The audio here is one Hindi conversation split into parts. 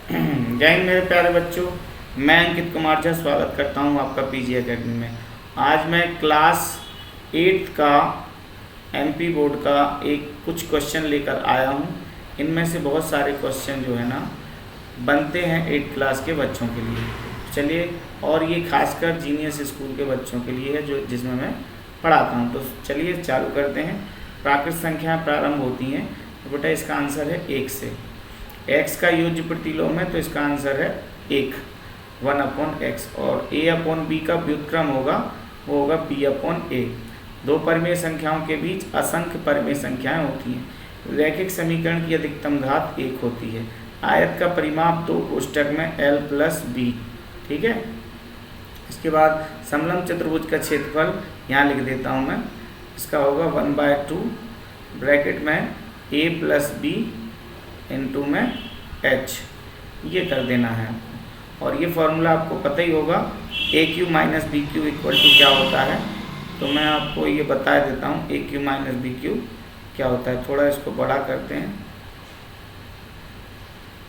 जय हिंद मेरे प्यारे बच्चों, मैं अंकित कुमार झा स्वागत करता हूं आपका पीजी एकेडमी में। आज मैं क्लास 8 का एमपी बोर्ड का कुछ क्वेश्चन लेकर आया हूं। इनमें से बहुत सारे क्वेश्चन जो है ना बनते हैं 8 क्लास के बच्चों के लिए। चलिए, और ये खासकर जीनियस स्कूल के बच्चों के लिए है जो जिसमें मैं पढ़ाता हूं। तो चलिए चालू करते हैं। प्राकृत संख्या प्रारंभ होती हैं, तो बेटा इसका आंसर है 1 से। x का योज्य प्रतिलोम है, तो इसका आंसर है 1/x। और a/b का व्युत्क्रम होगा, वो होगा b/a। दो परिमेय संख्याओं के बीच असंख्य परिमेय संख्याएं होती हैं। रैखिक समीकरण की अधिकतम घात 1 होती है। आयत का परिमाप 2 कोष्टक में l + b। ठीक है। इसके बाद समलंब चतुर्भुज का क्षेत्रफल यहाँ लिख देता हूँ मैं। इसका होगा 1/2 ब्रैकेट में a + b इंटू में h, ये कर देना है आपको। और ये फॉर्मूला आपको पता ही होगा, AQ - BQ = क्या होता है। तो मैं आपको ये बता देता हूँ AQ - BQ क्या होता है। थोड़ा इसको बड़ा करते हैं।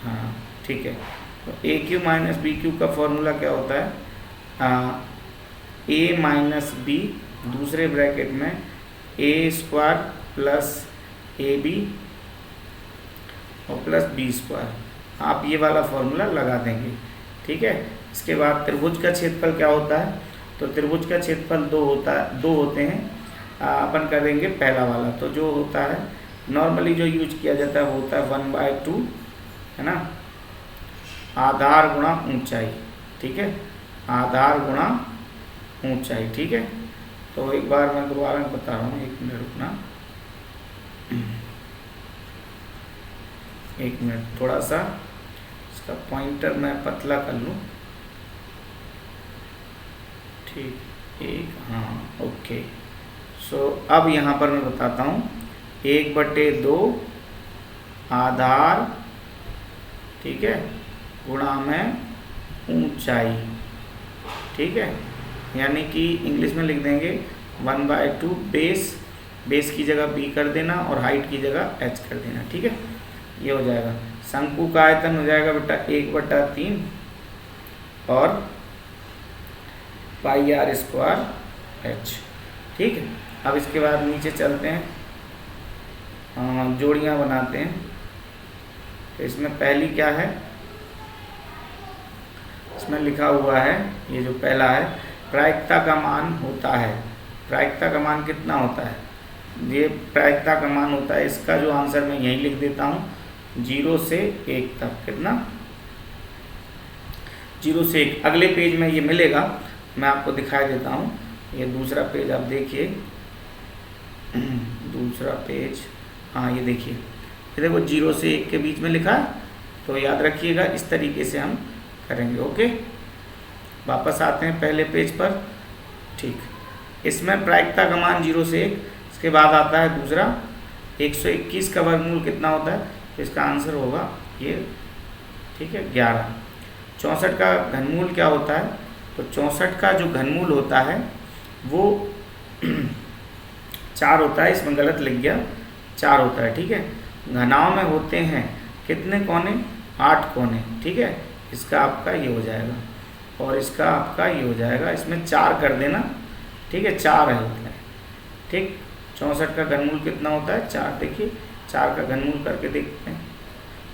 हाँ ठीक है। तो AQ - BQ का फॉर्मूला क्या होता है, a - b दूसरे ब्रैकेट में a² + AB और +b²। आप ये वाला फॉर्मूला लगा देंगे। ठीक है। इसके बाद त्रिभुज का क्षेत्रफल क्या होता है, तो त्रिभुज का क्षेत्रफल 2 होते हैं। अपन करेंगे पहला वाला। तो जो होता है नॉर्मली जो यूज किया जाता है वो होता है 1/2, है ना, आधार गुणा ऊंचाई। ठीक है, आधार गुणा ऊंचाई। ठीक है। तो एक बार मैं दोबारा बता रहा हूँ, 1 मिनट रुकना, 1 मिनट, थोड़ा सा इसका पॉइंटर मैं पतला कर लूँ। ठीक, हाँ ओके। सो अब यहाँ पर मैं बताता हूँ 1/2 आधार, ठीक है, गुणा में ऊंचाई। ठीक है, यानी कि इंग्लिश में लिख देंगे 1/2 बेस की जगह b कर देना और हाइट की जगह h कर देना। ठीक है, ये हो जाएगा। शंकु का आयतन हो जाएगा बेटा 1/3 और πr²h। ठीक है। अब इसके बाद नीचे चलते हैं, जोड़ियाँ बनाते हैं। तो इसमें पहली क्या है, इसमें लिखा हुआ है, ये जो पहला है, प्रायिकता का मान होता है। प्रायिकता का मान कितना होता है, ये प्रायिकता का मान होता है। इसका जो आंसर मैं यहीं लिख देता हूँ, 0 से 1 तक। कितना, 0 से 1। अगले पेज में ये मिलेगा, मैं आपको दिखाई देता हूँ। ये दूसरा पेज आप देखिए, दूसरा पेज, हाँ ये देखिए, ये देखो 0 से 1 के बीच में लिखा है। तो याद रखिएगा, इस तरीके से हम करेंगे। ओके, वापस आते हैं पहले पेज पर। ठीक, इसमें प्रायिकता का मान 0 से 1, इसके बाद आता है दूसरा 121 का वर्गमूल कितना होता है, तो इसका आंसर होगा ये। ठीक है, 11। 64 का घनमूल क्या होता है, तो 64 का जो घनमूल होता है वो 4 होता है। इसमें गलत लिख गया, 4 होता है। ठीक है, घनाओं में होते हैं कितने कोने, 8 कोने। ठीक है, इसका आपका ये हो जाएगा और इसका आपका ये हो जाएगा। इसमें 4 कर देना। ठीक है, 4 है होता है। ठीक, 64 का घनमूल कितना होता है, 4। देखिए 4 का घनमूल करके देखते हैं,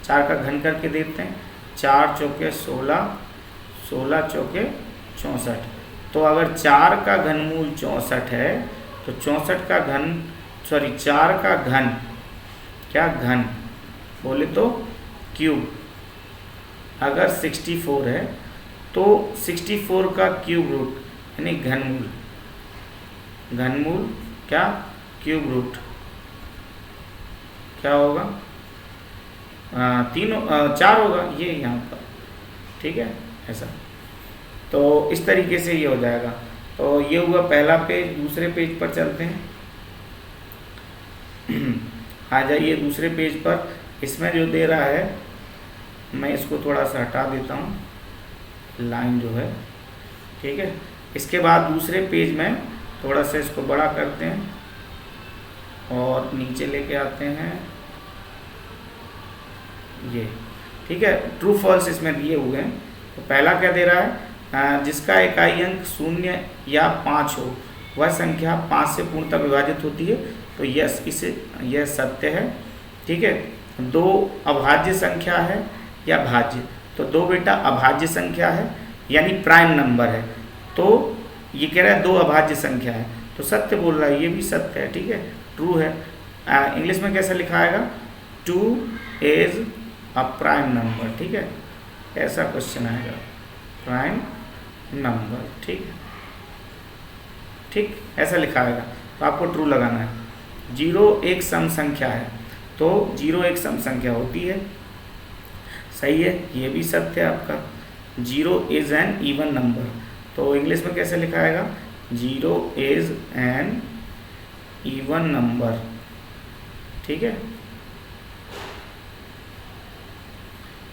4 का घन करके देखते हैं। 4 चौके 16, 16 चौके 64। तो अगर 4 का घनमूल 64 है तो 64 का घन, 4 का घन, क्या घन बोले तो क्यूब। अगर 64 है तो 64 का क्यूब रूट, यानी घनमूल, घनमूल क्या, क्यूब रूट क्या होगा, 4 होगा ये यहाँ पर। ठीक है, ऐसा। तो इस तरीके से ये हो जाएगा। तो ये हुआ पहला पेज। दूसरे पेज पर चलते हैं। आ जाइए दूसरे पेज पर। इसमें जो दे रहा है, मैं इसको थोड़ा सा हटा देता हूँ, लाइन जो है। ठीक है, इसके बाद दूसरे पेज में थोड़ा सा इसको बड़ा करते हैं और नीचे लेके आते हैं। ये ठीक है, ट्रू फॉल्स इसमें दिए हुए हैं। तो पहला क्या दे रहा है, जिसका इकाई अंक 0 या 5 हो वह संख्या 5 से पूर्णतः विभाजित होती है। तो यस, इसे यह सत्य है। ठीक है, 2 अभाज्य संख्या है या भाज्य, तो 2 बेटा अभाज्य संख्या है यानी प्राइम नंबर है। तो ये कह रहा है 2 अभाज्य संख्या है, तो सत्य बोल रहा है, ये भी सत्य है। ठीक है, ट्रू है। इंग्लिश में कैसा लिखा आएगा, 2 इज अ प्राइम नंबर। ठीक है, ऐसा क्वेश्चन आएगा, प्राइम नंबर। ठीक है, ठीक ऐसा लिखा आएगा, तो आपको ट्रू लगाना है। 0 एक सम संख्या है, तो 0 एक सम संख्या होती है, सही है, ये भी सत्य है आपका। 0 इज एन इवन नंबर, तो इंग्लिश में कैसे लिखा आएगा, 0 इज एन इवन नंबर। ठीक है,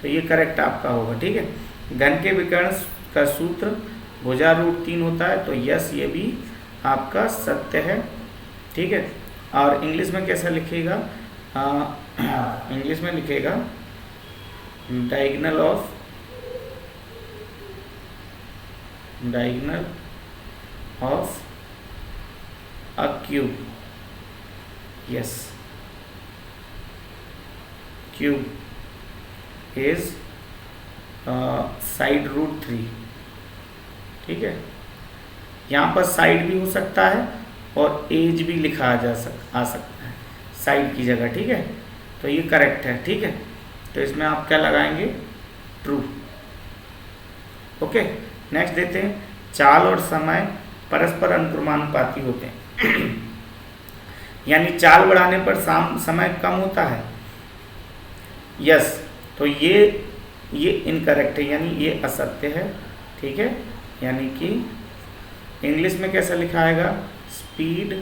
तो ये करेक्ट आपका होगा। ठीक है, घन के विकर्ण का सूत्र भुजा √3 होता है, तो यस, ये भी आपका सत्य है। ठीक है, और इंग्लिश में कैसा लिखेगा, इंग्लिश में लिखेगा diagonal of a cube, yes, cube is side √3। ठीक है, यहाँ पर साइड भी हो सकता है और एज भी लिखा आ सकता है साइड की जगह। ठीक है, तो ये करेक्ट है। ठीक है, तो इसमें आप क्या लगाएंगे, ट्रू। ओके, नेक्स्ट देते हैं, चाल और समय परस्पर अनुक्रमानुपाती होते हैं यानी चाल बढ़ाने पर समय कम होता है। यस, तो ये इनकरेक्ट है, यानी ये असत्य है। ठीक है, यानी कि इंग्लिश में कैसा लिखा आएगा, speed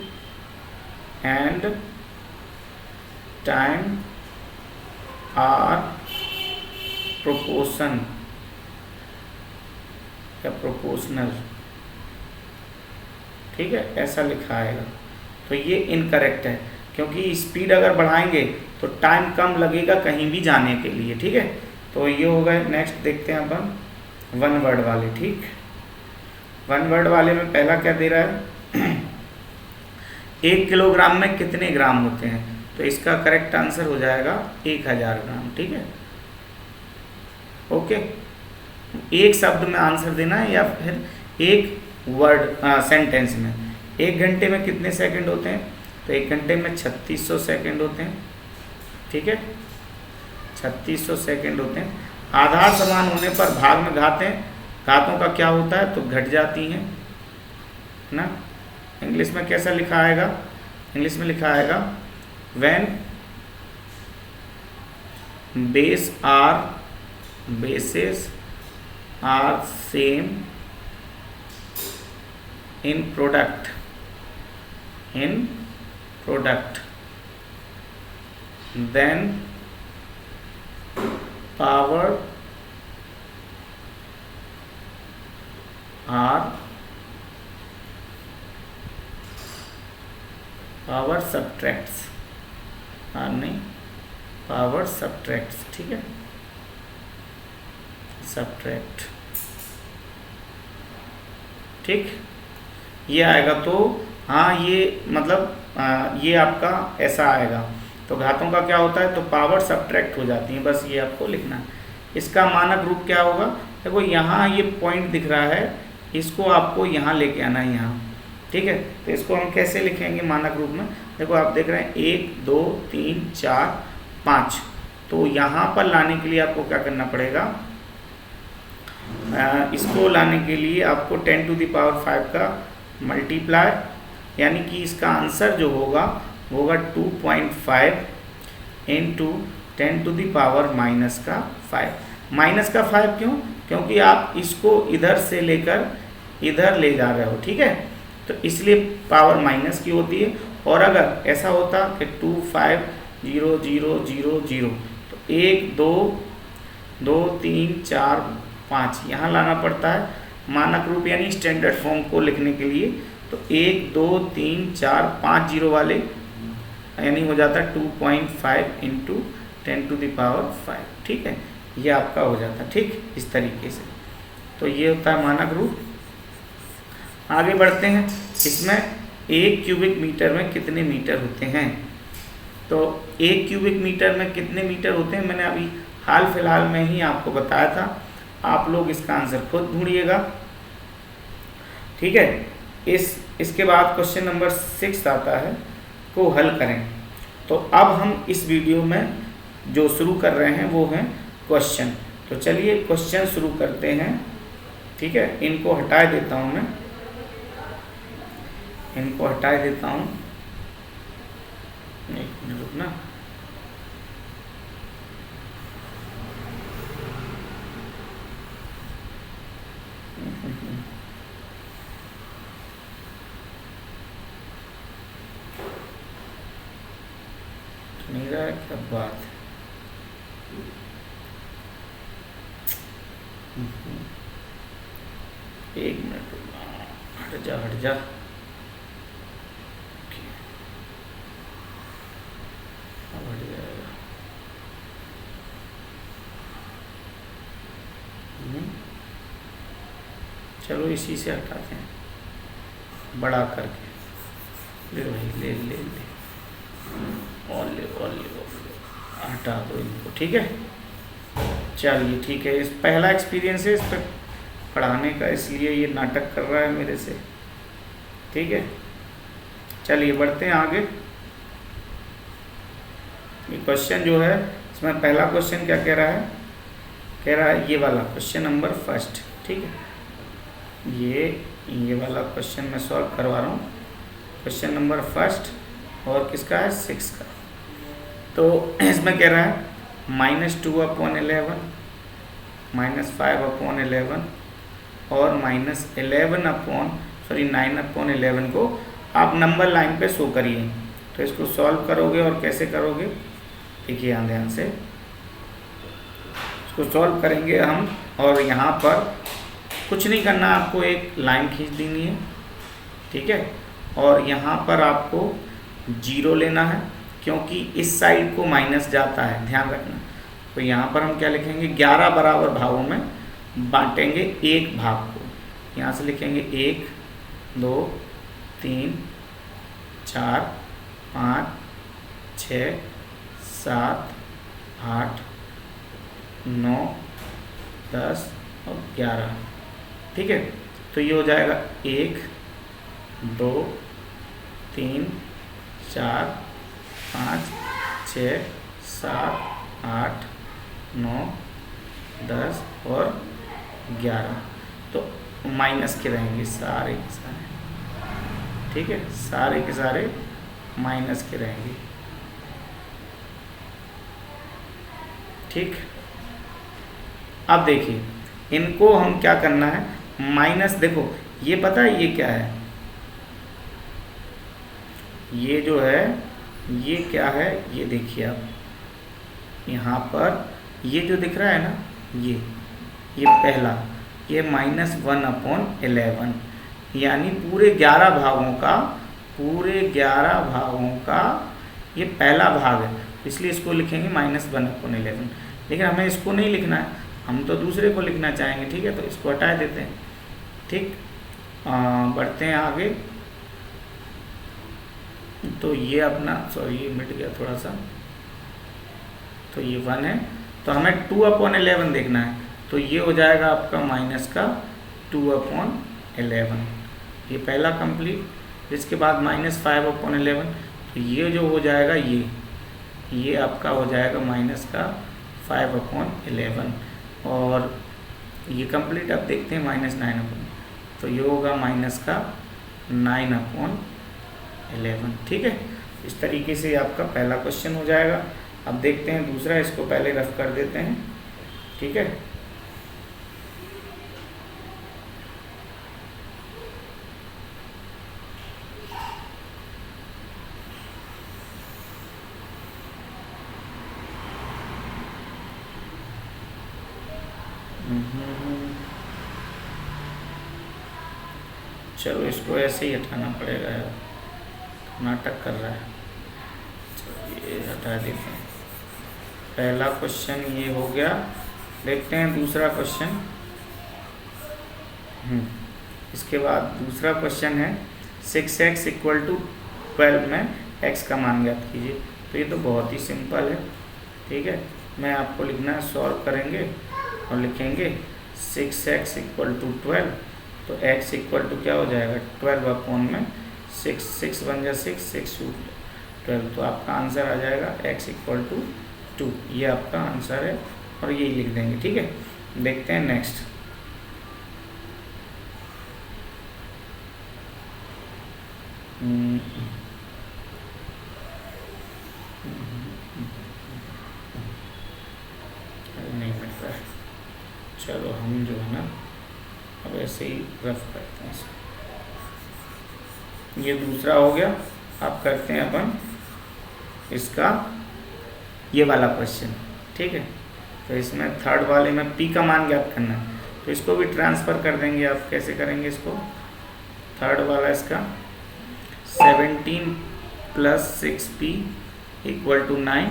and time are proportion या प्रोपोर्शनल। ठीक है, ऐसा लिखा आएगा, तो ये इनकरेक्ट है, क्योंकि स्पीड अगर बढ़ाएंगे तो टाइम कम लगेगा कहीं भी जाने के लिए। ठीक है, तो ये हो गए। नेक्स्ट देखते हैं अपन 1 वर्ड वाले। ठीक, 1 वर्ड वाले में पहला क्या दे रहा है 1 किलोग्राम में कितने ग्राम होते हैं, तो इसका करेक्ट आंसर हो जाएगा 1000 ग्राम। ठीक है, ओके, एक शब्द में आंसर देना है या फिर एक वर्ड सेंटेंस में। 1 घंटे में कितने सेकंड होते हैं, तो 1 घंटे में 3600 सेकंड होते हैं। ठीक है, 3600 सेकंड होते हैं। आधार समान होने पर भाग में घातों का क्या होता है, तो घट जाती हैं ना। इंग्लिश में कैसा लिखा आएगा, इंग्लिश में लिखा आएगा when bases are same in product then power subtracts। ठीक है, सब्ट्रैक्ट। ठीक, ये आएगा। तो हाँ, ये मतलब ये आपका ऐसा आएगा। तो घातों का क्या होता है, तो पावर सब्ट्रैक्ट हो जाती है, बस ये आपको लिखना है। इसका मानक रूप क्या होगा, देखो यहाँ ये पॉइंट दिख रहा है, इसको आपको यहाँ लेके आना है, यहाँ। ठीक है, तो इसको हम कैसे लिखेंगे मानक रूप में, देखो आप देख रहे हैं 1 2 3 4 5, तो यहाँ पर लाने के लिए आपको क्या करना पड़ेगा, इसको लाने के लिए आपको 10⁵ का मल्टीप्लाई, यानी कि इसका आंसर जो होगा वो होगा 2.5 इंटू 10⁻⁻⁵। माइनस का 5 क्यों, क्योंकि आप इसको इधर से लेकर इधर ले जा रहे हो। ठीक है, तो इसलिए पावर माइनस की होती है। और अगर ऐसा होता कि 25000 तो 1 2 2 3 4 5 यहाँ लाना पड़ता है मानक रूप, यानी स्टैंडर्ड फॉर्म को लिखने के लिए। तो 1 2 3 4 5 जीरो वाले यानी हो जाता है 2.5 इंटू 10⁵। ठीक है, ये आपका हो जाता है। ठीक, इस तरीके से। तो ये होता है मानक रूप। आगे बढ़ते हैं। इसमें 1 क्यूबिक मीटर में कितने मीटर होते हैं? तो 1 क्यूबिक मीटर में कितने मीटर होते हैं मैंने अभी हाल फिलहाल में ही आपको बताया था। आप लोग इसका आंसर खुद ढूंढिएगा। ठीक है। इसके बाद क्वेश्चन नंबर 6 आता है, को हल करें। तो अब हम इस वीडियो में जो शुरू कर रहे हैं वो है क्वेश्चन। तो चलिए क्वेश्चन शुरू करते हैं। ठीक है, इनको हटा देता हूँ मैं, इनको हटा देता हूँ। एक मिनट रुकना। नहीं रहा है, क्या बात है। एक मिनट रुकना, हट जा हट जा। हट जाएगा। चलो इसी से हटाते हैं बड़ा करके। ले भाई, ले ले ले, और ले और ले, हटा दो इनको। ठीक है, चलिए ठीक है। इस पहला एक्सपीरियंस है इस पर पढ़ाने का, इसलिए ये नाटक कर रहा है मेरे से। ठीक है, चलिए बढ़ते हैं आगे। ये क्वेश्चन जो है, इसमें पहला क्वेश्चन क्या कह रहा है? कह रहा है ये वाला क्वेश्चन नंबर 1। ठीक है, ये वाला क्वेश्चन मैं सॉल्व करवा रहा हूँ। क्वेश्चन नंबर 1 और किसका है? 6 का। तो इसमें कह रहा है -2/11, -5/11 और -9/11 को आप नंबर लाइन पे शो करिए। तो इसको सॉल्व करोगे और कैसे करोगे? देखिए यहाँ ध्यान से, इसको सॉल्व करेंगे हम। और यहाँ पर कुछ नहीं करना, आपको एक लाइन खींच देनी है। ठीक है, और यहाँ पर आपको 0 लेना है, क्योंकि इस साइड को माइनस जाता है, ध्यान रखना। तो यहाँ पर हम क्या लिखेंगे? 11 बराबर भागों में बांटेंगे एक भाग को। यहाँ से लिखेंगे 1 2 3 4 5 6 7 8 9 10 और 11। ठीक है, तो ये हो जाएगा 1 2 3 4 5 6 7 8 9 10 और 11। तो माइनस के रहेंगे सारे के सारे। ठीक है, सारे के सारे माइनस के रहेंगे। ठीक, अब देखिए इनको हम क्या करना है? माइनस, देखो ये पता है ये क्या है? ये जो है ये क्या है? ये देखिए आप यहाँ पर ये जो दिख रहा है ना, ये पहला, ये -1/11, यानी पूरे 11 भागों का ये पहला भाग है, इसलिए इसको लिखेंगे -1/11। लेकिन हमें इसको नहीं लिखना है, हम तो दूसरे को लिखना चाहेंगे। ठीक है, तो इसको हटा देते हैं। ठीक, बढ़ते हैं आगे। तो ये अपना, सॉरी ये मिट गया थोड़ा सा। तो ये 1 है, तो हमें 2/11 देखना है। तो ये हो जाएगा आपका -2/11। ये पहला कंप्लीट। इसके बाद -5/11। तो ये जो हो जाएगा ये आपका हो जाएगा -5/11। और ये कंप्लीट। अब देखते हैं -9/11। तो ये होगा -9/11। ठीक है, इस तरीके से आपका पहला क्वेश्चन हो जाएगा। अब देखते हैं दूसरा, इसको पहले रफ कर देते हैं। ठीक है, चलो इसको ऐसे ही हटाना पड़ेगा यार, नाटक कर रहा है। चलो ये हटा देते हैं। पहला क्वेश्चन ये हो गया देखते हैं दूसरा क्वेश्चन। इसके बाद दूसरा क्वेश्चन है 6x इक्वल टू 12 में x का मान ज्ञात कीजिए। तो ये तो बहुत ही सिंपल है, ठीक है। मैं आपको लिखना है, सॉल्व करेंगे और लिखेंगे 6x इक्वल टू 12। तो x इक्वल टू क्या हो जाएगा 12 अपॉन में 6, 6 बन जा 6, 6 12। तो आपका आंसर आ जाएगा x इक्वल टू 2। ये आपका आंसर है और यही लिख देंगे, ठीक है। देखते हैं नेक्स्ट। नहीं मिल रहा है, चलो हम जो है ना अब ऐसे ही रफ करते हैं इसको। ये दूसरा हो गया। अब करते हैं अपन इसका ये वाला क्वेश्चन, ठीक है। तो इसमें थर्ड वाले में p का मान ज्ञात करना है, तो इसको भी ट्रांसफ़र कर देंगे। आप कैसे करेंगे इसको? थर्ड वाला इसका 17 प्लस 6p इक्वल टू 9।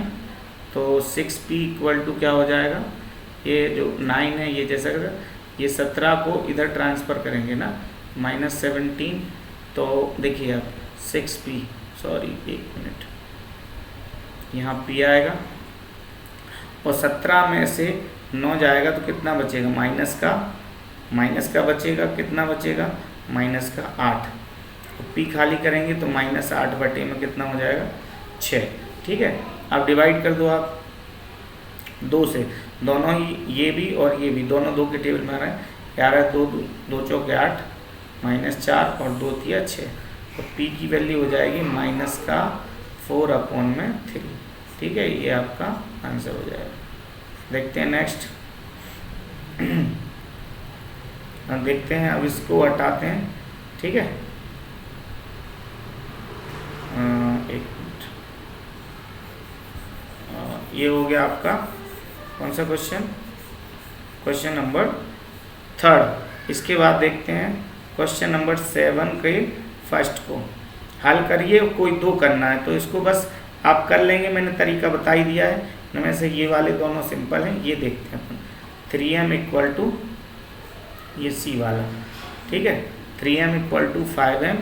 तो 6p इक्वल टू क्या हो जाएगा, ये जो 9 है ये जैसा ये 17 को इधर ट्रांसफ़र करेंगे ना, -17। तो देखिए आप 6p, सॉरी 1 मिनट, यहाँ p आएगा और 17 में से 9 जाएगा तो कितना बचेगा, माइनस का बचेगा। कितना बचेगा, माइनस का 8। तो p खाली करेंगे तो -8 बटे में कितना हो जाएगा 6, ठीक है। अब डिवाइड कर दो आप 2 से, दोनों ही ये भी और ये भी दोनों 2 के टेबल में आ रहा है। 11 2 चौके 8 -4 और 2 थिया 6। तो p की वैल्यू हो जाएगी -4 अपॉन में 3, ठीक है। ये आपका आंसर हो जाएगा। देखते हैं नेक्स्ट। देखते हैं, अब इसको हटाते हैं, ठीक है। एक मिनट, ये हो गया आपका कौन सा क्वेश्चन, क्वेश्चन नंबर 3। इसके बाद देखते हैं क्वेश्चन नंबर 7 के फर्स्ट को हल करिए। कोई 2 करना है तो इसको बस आप कर लेंगे, मैंने तरीका बता ही दिया है। इनमें से ये वाले दोनों सिंपल हैं, ये देखते हैं अपन। 3m इक्वल टू ये सी वाला, ठीक है। 3m equal to 5m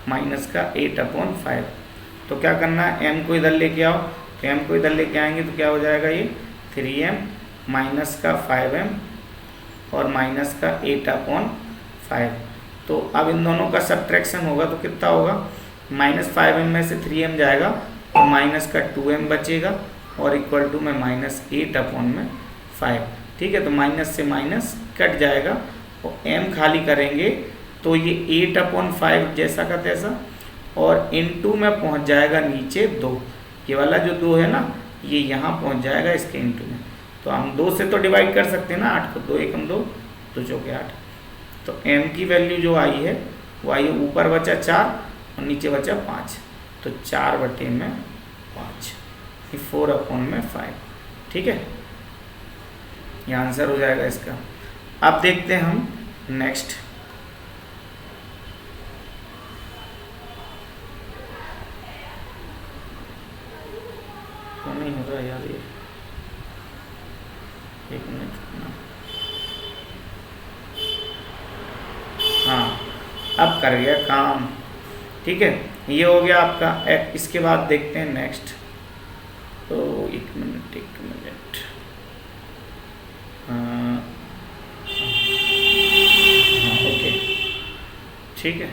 minus का 8 अपॉन 5। तो क्या करना है, m को इधर लेके आओ। तो m को इधर लेके आएंगे तो क्या हो जाएगा, ये 3m माइनस का 5m और माइनस का 8 अपॉन 5। तो अब इन दोनों का सब्ट्रैक्शन होगा तो कितना होगा, -5m में से 3m जाएगा तो माइनस का 2m बचेगा और इक्वल टू में -8 अपॉन में 5, ठीक है। तो माइनस से माइनस कट जाएगा और m खाली करेंगे तो ये 8 अपॉन 5 जैसा का तैसा और इनटू में पहुंच जाएगा नीचे 2। ये वाला जो 2 है ना, ये यहाँ पहुंच जाएगा इसके इनटू में। तो हम 2 से तो डिवाइड कर सकते हैं ना, 8 को 2 एकम 2 2 चौके 8। तो m की वैल्यू जो आई है वो आई है, ऊपर बचा 4 और नीचे बचा 5। तो 4 बटे में 5, 4 अपॉन में 5, ठीक है। ये आंसर हो जाएगा इसका। अब देखते हैं हम नेक्स्ट। तो नहीं हो रहा यार ये, 1 मिनट। हाँ, अब कर गया काम, ठीक है। ये हो गया आपका। इसके बाद देखते हैं नेक्स्ट। तो 1 मिनट हाँ, ओके, ठीक है।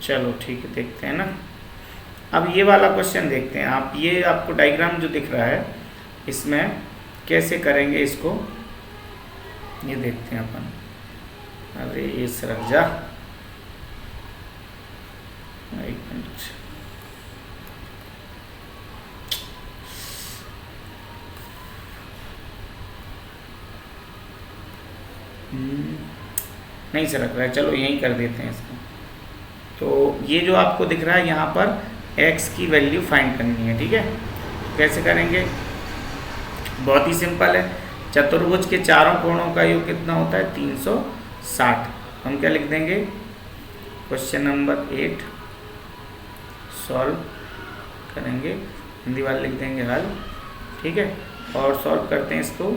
चलो ठीक है, देखते हैं ना। अब ये वाला क्वेश्चन देखते हैं आप। ये आपको डायग्राम जो दिख रहा है इसमें कैसे करेंगे इसको, ये देखते हैं अपन। अरे ये सरक जा, 1 मिनट। नहीं सरक रहा है, चलो यहीं कर देते हैं इसको। तो ये जो आपको दिख रहा है यहाँ पर x की वैल्यू फाइंड करनी है, ठीक है। कैसे करेंगे, बहुत ही सिंपल है। चतुर्भुज के चारों कोणों का योग कितना होता है 360। हम क्या लिख देंगे, क्वेश्चन नंबर 8 सॉल्व करेंगे, हिंदी वाले लिख देंगे हल, ठीक है। और सॉल्व करते हैं इसको,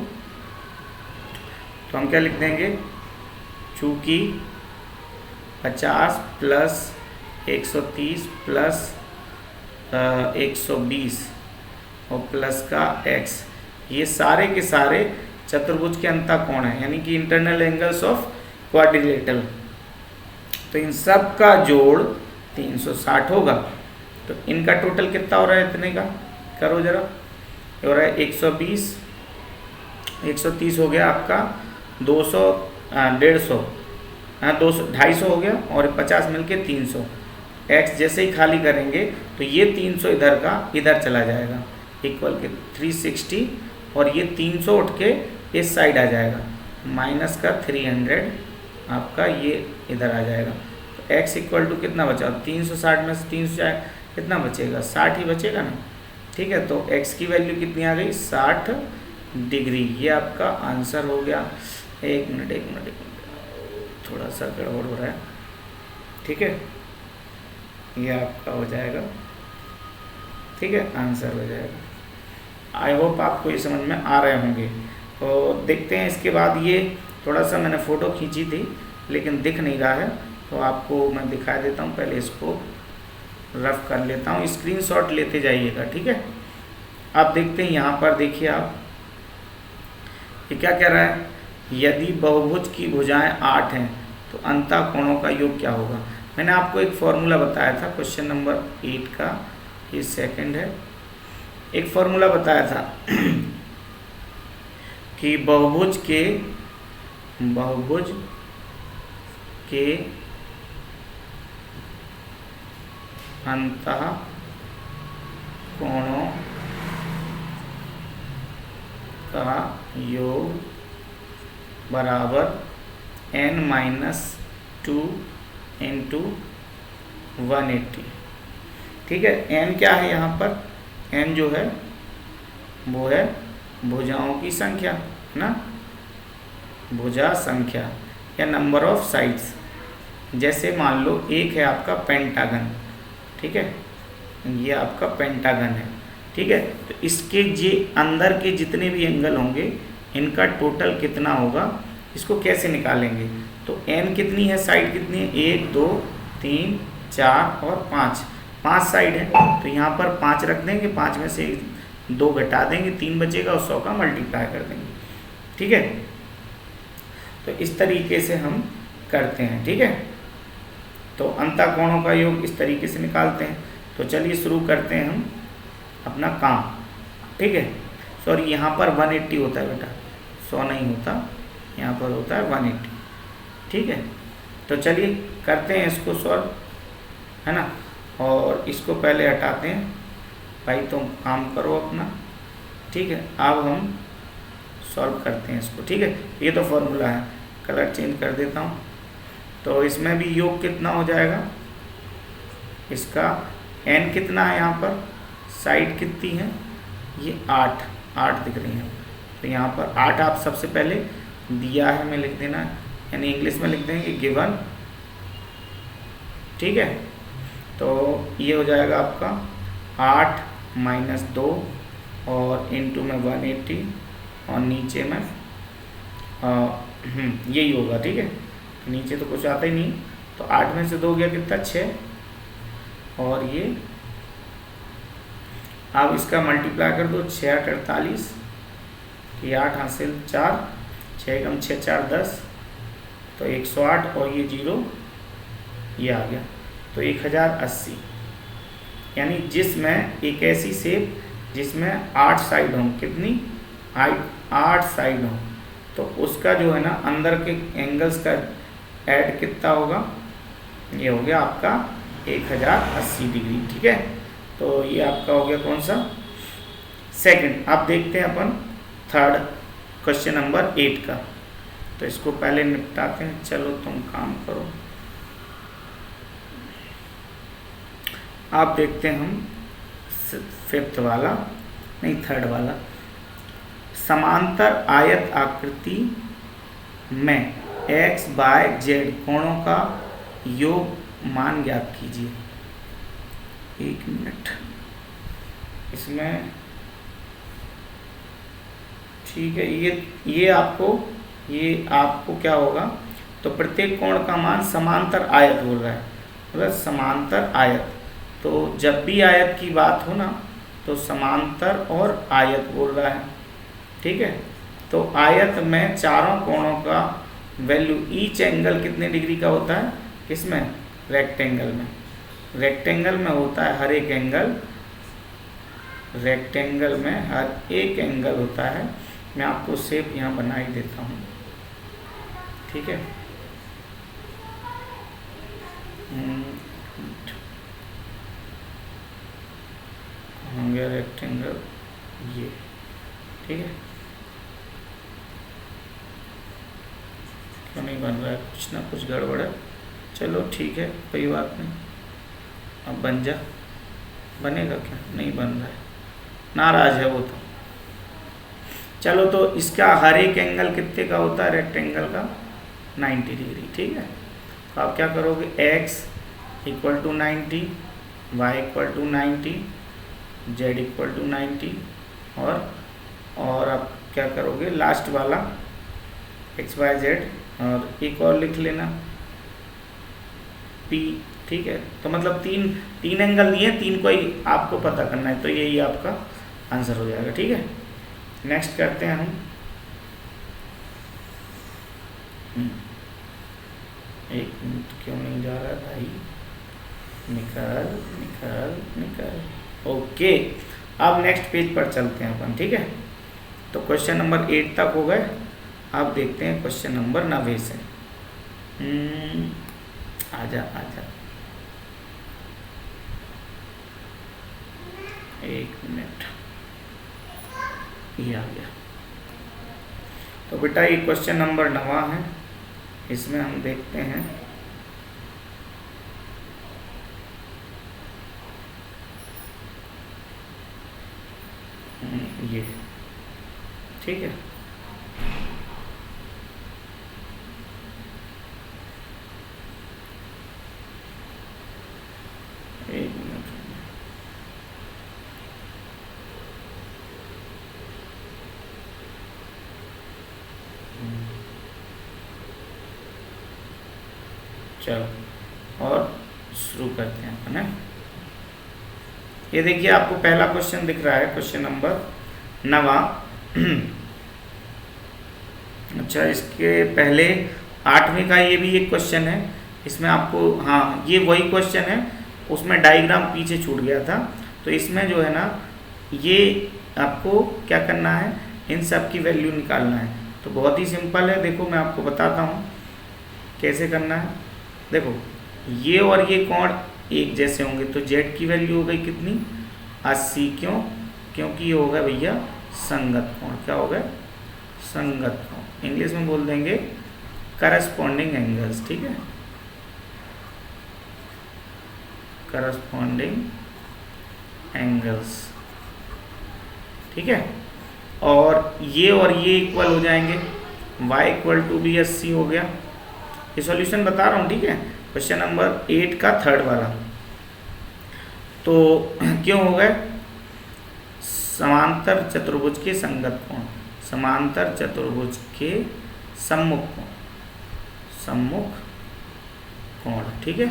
तो हम क्या लिख देंगे, चूँकि 50 प्लस 130 प्लस 120 और प्लस का x, ये सारे के सारे चतुर्भुज के अंतःकोण हैं, यानी कि इंटरनल एंगल्स ऑफ क्वाड्रिलेटरल। तो इन सब का जोड़ 360 होगा। तो इनका टोटल कितना हो रहा है, इतने का करो जरा, हो रहा है 120, 130 हो गया आपका 200, 150, 250 हो गया, और 50 मिलके 300। x जैसे ही खाली करेंगे तो ये 300 इधर का इधर चला जाएगा, इक्वल के 360, और ये 300 उठ के इस साइड आ जाएगा, माइनस का 300 आपका ये इधर आ जाएगा। तो x इक्वल टू कितना बचा, 360 में से 300 जाए कितना बचेगा, 60 ही बचेगा ना, ठीक है। तो x की वैल्यू कितनी आ गई, 60 डिग्री। ये आपका आंसर हो गया। एक मिनट, थोड़ा सा गड़बड़ हो रहा है, ठीक है। ये आपका हो जाएगा, ठीक है, आंसर हो जाएगा। आई होप आपको ये समझ में आ रहे होंगे। तो देखते हैं इसके बाद, ये थोड़ा सा मैंने फ़ोटो खींची थी लेकिन दिख नहीं रहा है, तो आपको मैं दिखा देता हूँ। पहले इसको रफ कर लेता हूँ, स्क्रीनशॉट लेते जाइएगा, ठीक है। आप देखते हैं यहाँ पर, देखिए आप, ये क्या कह रहा है, यदि बहुभुज की भुजाएं 8 हैं तो अंतःकोणों का योग क्या होगा। मैंने आपको एक फॉर्मूला बताया था क्वेश्चन नंबर 8 का, ये सेकंड है। एक फॉर्मूला बताया था कि बहुभुज के अंतःकोणों का योग बराबर n-2 इंटू 180, ठीक है। n क्या है यहाँ पर, n जो है वो है भुजाओं की संख्या, है ना, भुजा संख्या या नंबर ऑफ साइड्स। जैसे मान लो एक है आपका पेंटागन, ठीक है, ये आपका पेंटागन है, ठीक है। तो इसके जे अंदर के जितने भी एंगल होंगे इनका टोटल कितना होगा, इसको कैसे निकालेंगे। तो n कितनी है, साइड कितनी है, 1 2 3 4 और 5 साइड है। तो यहाँ पर 5 रख देंगे, 5 में से 2 घटा देंगे, 3 बचेगा और 100 का मल्टीप्लाई कर देंगे, ठीक है। तो इस तरीके से हम करते हैं, ठीक है। तो अंतःकोणों का योग इस तरीके से निकालते हैं। तो चलिए शुरू करते हैं हम अपना काम, ठीक है। सॉरी, यहाँ पर 180 होता है बेटा, 100 नहीं होता, यहाँ पर होता है 180, ठीक है। तो चलिए करते हैं इसको सॉल्व, है ना। और इसको पहले हटाते हैं, भाई तुम काम करो अपना, ठीक है। अब हम सॉल्व करते हैं इसको, ठीक है। ये तो फॉर्मूला है, कलर चेंज कर देता हूँ। तो इसमें भी योग कितना हो जाएगा, इसका n कितना है, यहाँ पर साइड कितनी है, ये 8 दिख रही है। तो यहाँ पर 8 आप सबसे पहले दिया है, मैं लिख देना, यानी इंग्लिश में लिख देंगे गिवन, ठीक है। तो ये हो जाएगा आपका 8 - 2 और इंटू में 180 और नीचे में यही होगा, ठीक है। नीचे तो कुछ आता ही नहीं, तो 8 में से 2 गया कितना, 6, और ये अब इसका मल्टीप्लाई कर दो, 6 8 48, ये 8 हासिल 4, 6 कम 6 4 10, तो 108 और ये 0 ये आ गया, तो 1080। यानी जिसमें एक ऐसी शेप जिसमें 8 साइड हों, कितनी 8 साइड हों, तो उसका जो है ना अंदर के एंगल्स का ऐड कितना होगा, ये हो गया आपका 1080 डिग्री, ठीक है। तो ये आपका हो गया कौन सा, सेकंड। आप देखते हैं अपन थर्ड क्वेश्चन नंबर 8 का। तो इसको पहले निपटाते हैं, चलो तुम काम करो। आप देखते हैं हम फिफ्थ वाला, नहीं थर्ड वाला, समांतर आयत आकृति में x बाय z कोणों का योग मान ज्ञात कीजिए। 1 मिनट, इसमें ठीक है, ये आपको क्या होगा, तो प्रत्येक कोण का मान समांतर आयत बोल रहा है, मतलब समांतर आयत। तो जब भी आयत की बात हो ना तो समांतर और आयत बोल रहा है, ठीक है। तो आयत में चारों कोणों का वैल्यू ईच एंगल कितने डिग्री का होता है, किसमें, रेक्टेंगल में। रेक्टेंगल में होता है हर एक एंगल, रेक्टेंगल में हर एक एंगल होता है। मैं आपको शेप यहाँ बना ही देता हूँ, ठीक है। होंगे रेक्टेंगल ये, ठीक है। क्यों नहीं बन रहा है, कुछ ना कुछ गड़बड़ है। चलो ठीक है, कोई बात नहीं, अब बन जा। बनेगा क्या, नहीं बन रहा है, नाराज है वो तो। चलो, तो इसका हर एक एंगल कितने का होता है रेक्टेंगल का, 90 डिग्री, ठीक है। तो आप क्या करोगे, x equal to 90, y equal to 90, z equal to 90, और आप क्या करोगे, लास्ट वाला x y z, और एक और लिख लेना p, ठीक है। तो मतलब तीन एंगल दिए, तीन को ही आपको पता करना है, तो यही आपका आंसर हो जाएगा, ठीक है। नेक्स्ट करते हैं हम। एक मिनट, क्यों नहीं जा रहा भाई, निकाल। ओके, अब नेक्स्ट पेज पर चलते हैं अपन, ठीक है। तो क्वेश्चन नंबर 8 तक हो गए, अब देखते हैं क्वेश्चन नंबर 9 से। आजा, एक मिनट, ये आ गया। तो बेटा ये क्वेश्चन नंबर 9 है, इसमें हम देखते हैं ये, ठीक है। एक मिनट, चलो और शुरू करते हैं अपन, है। ये देखिए, आपको पहला क्वेश्चन दिख रहा है, क्वेश्चन नंबर 9। अच्छा, इसके पहले 8वीं का ये भी एक क्वेश्चन है, इसमें आपको, हाँ ये वही क्वेश्चन है, उसमें डायग्राम पीछे छूट गया था। तो इसमें जो है ना, ये आपको क्या करना है, इन सब की वैल्यू निकालना है। तो बहुत ही सिंपल है, देखो मैं आपको बताता हूँ कैसे करना है। देखो, ये और ये कोण एक जैसे होंगे, तो z की वैल्यू हो गई कितनी, 80। क्योंकि ये होगा भैया संगत कोण। क्या होगा, संगत कोण। इंग्लिश में बोल देंगे करस्पॉन्डिंग एंगल्स, ठीक है, करस्पॉन्डिंग एंगल्स, ठीक है। और ये इक्वल हो जाएंगे, y इक्वल टू भी 80 हो गया। ये सॉल्यूशन बता रहा हूँ, ठीक है, क्वेश्चन नंबर 8 का 3rd वाला। तो क्यों हो गए, समांतर चतुर्भुज के संगत कोण, समांतर चतुर्भुज के सम्मुख कोण, ठीक है।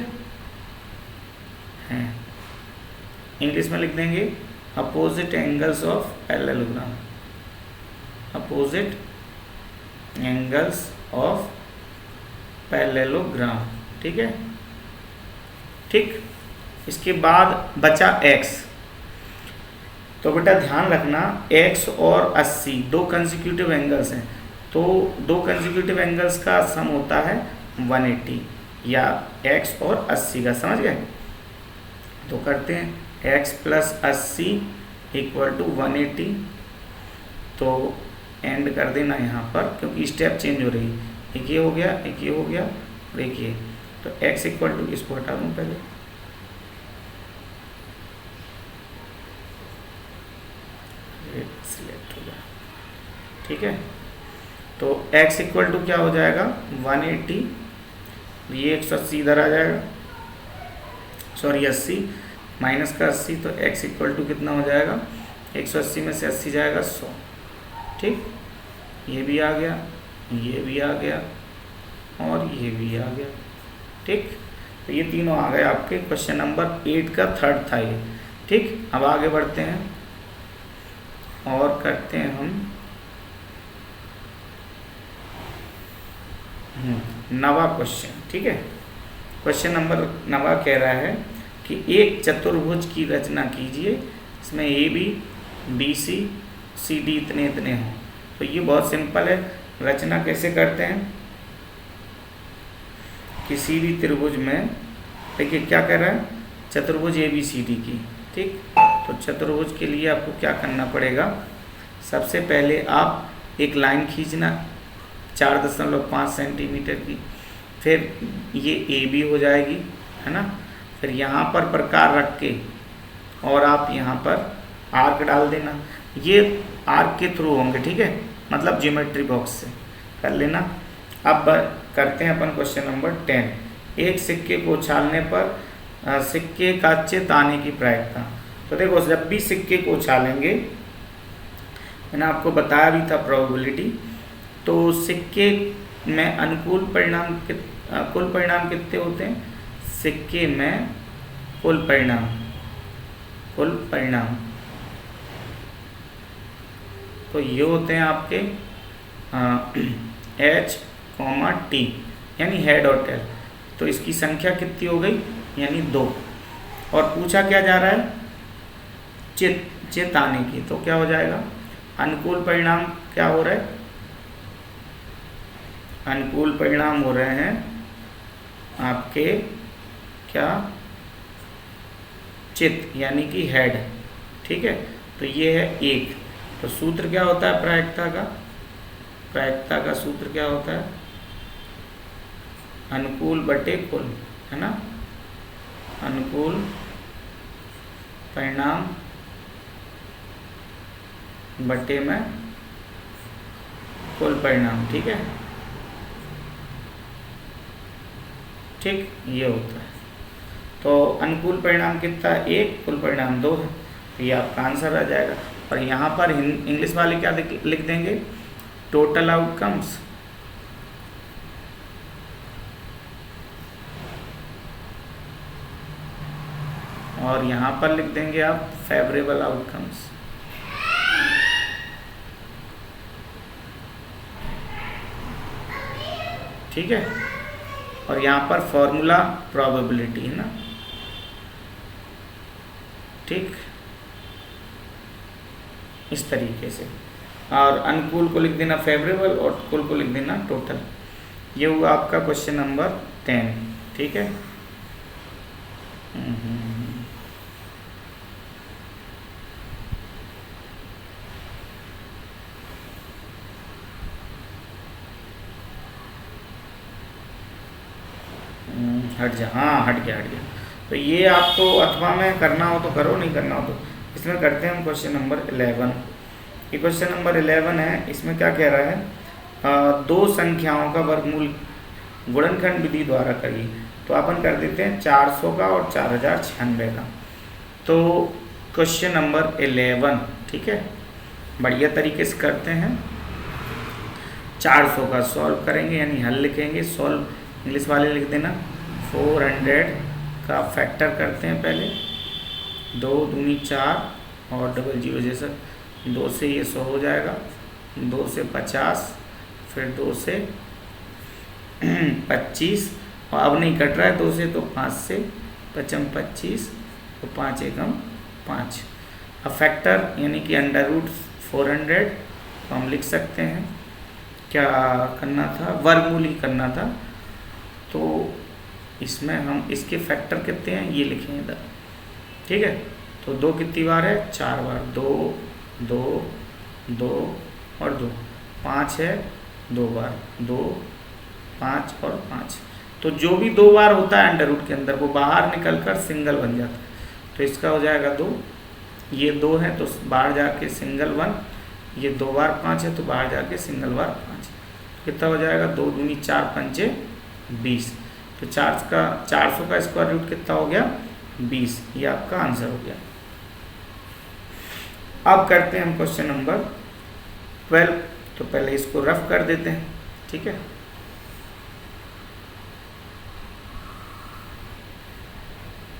इंग्लिश में लिख देंगे opposite angles of parallelogram, opposite angles of parallelogram, ठीक है। ठीक, इसके बाद बचा x। तो बेटा ध्यान रखना, x और 80 दो कंसेक्यूटिव एंगल्स हैं, तो दो कंसेक्यूटिव एंगल्स का सम होता है 180, या x और 80 का, समझ गए। तो करते हैं x प्लस 80 इक्वल टू 180। तो एंड कर देना यहाँ पर, क्योंकि स्टेप चेंज हो रही है, एक ये हो गया, एक ये हो गया, और एक ये। तो x इक्वल टू, इसको हटा दूँ पहले, सिलेक्ट हो गया, ठीक है। तो x इक्वल टू क्या हो जाएगा 180, ये 180 इधर आ जाएगा, सॉरी 80 माइनस का 80, तो x इक्वल टू कितना हो जाएगा 180 में से 80 जाएगा 100। ठीक, ये भी आ गया, ये भी आ गया और ये भी आ गया। ठीक, तो ये तीनों आ गए आपके क्वेश्चन नंबर 8 का थर्ड था ये। ठीक, अब आगे बढ़ते हैं और करते हैं हम नवा क्वेश्चन। ठीक है, क्वेश्चन नंबर नवा कह रहा है कि एक चतुर्भुज की रचना कीजिए, इसमें A B B C C D इतने इतने हों। तो ये बहुत सिंपल है, रचना कैसे करते हैं, किसी भी त्रिभुज में देखिए क्या कह रहा है, चतुर्भुज ए बी सी डी की। ठीक, तो चतुर्भुज के लिए आपको क्या करना पड़ेगा, सबसे पहले आप एक लाइन खींचना 4.5 सेंटीमीटर की, फिर ये ए बी हो जाएगी, है ना। फिर यहाँ पर प्रकार रख के और आप यहाँ पर आर्क डाल देना, ये आर्क के थ्रू होंगे। ठीक है, मतलब ज्योमेट्री बॉक्स से कर लेना। अब करते हैं अपन क्वेश्चन नंबर 10। एक सिक्के को उछालने पर सिक्के का चित आने की प्रायिकता। तो देखो, जब भी सिक्के को उछालेंगे, मैंने आपको बताया भी था प्रोबेबिलिटी, तो सिक्के में अनुकूल परिणाम कुल परिणाम कितने होते हैं, सिक्के में कुल परिणाम तो ये होते हैं आपके H, T यानी हेड और टेल। तो इसकी संख्या कितनी हो गई, यानी 2। और पूछा क्या जा रहा है, चित आने की। तो क्या हो जाएगा, अनुकूल परिणाम क्या हो रहा है, अनुकूल परिणाम हो रहे हैं आपके क्या, चित यानी कि हेड। ठीक है, तो ये है 1। तो सूत्र क्या होता है प्रायिकता का सूत्र क्या होता है, अनुकूल बटे कुल, है ना। अनुकूल परिणाम बटे में कुल परिणाम। ठीक है, ठीक, ये होता है। तो अनुकूल परिणाम कितना है 1, कुल परिणाम 2 है। तो ये आपका आंसर आ जाएगा। और यहाँ पर इंग्लिश वाले क्या लिख देंगे, टोटल आउटकम्स। और यहाँ पर लिख देंगे आप फेवरेबल आउटकम्स। ठीक है, और यहाँ पर फॉर्मूला प्रोबेबिलिटी है ना। ठीक, इस तरीके से। और अनुकूल को लिख देना फेवरेबल और कुल को लिख देना टोटल। ये हुआ आपका क्वेश्चन नंबर 10। ठीक है, हट जा, हाँ हट गया। तो ये आपको अथवा में करना हो तो करो, नहीं करना हो तो इसमें करते हैं हम क्वेश्चन नंबर 11। ये क्वेश्चन नंबर 11 है। इसमें क्या कह रहा है, दो संख्याओं का वर्गमूल गुणनखंड विधि द्वारा करिए। तो अपन कर देते हैं 400 का और 4096 का। तो क्वेश्चन नंबर 11, ठीक है, बढ़िया तरीके से करते हैं। 400 का सॉल्व करेंगे, यानी हल लिखेंगे। सॉल्व इंग्लिश वाले लिख देना। 400 का फैक्टर करते हैं पहले, 2 दूनी 4 और डबल जीरो जैसा, 2 से ये 100 हो जाएगा, 2 से 50, फिर 2 से 25, और अब नहीं कट रहा है 2 से, तो 5 से 5 25, तो 5 एकम 5। अब फैक्टर यानी कि √400 तो हम लिख सकते हैं, क्या करना था, वर्गमूल ही करना था। तो इसमें हम इसके फैक्टर कितने हैं ये लिखेंगे इधर, ठीक है। तो 2 कितनी बार है, 4 बार, 2 2 2 और 2, 5 है 2 बार, 2 5 और 5। तो जो भी 2 बार होता है अंडर रूट के अंदर, वो बाहर निकल कर सिंगल बन जाता है। तो इसका हो जाएगा 2, ये 2 है तो बाहर जाके सिंगल 1, ये 2 बार 5 है तो बाहर जाके सिंगल बार 5, कितना हो जाएगा 2 दूनी 4 पंचे 20, तो 400 का स्क्वायर रूट कितना हो गया 20, ये आपका आंसर हो गया। अब करते हैं हम क्वेश्चन नंबर 12, तो पहले इसको रफ कर देते हैं, ठीक है।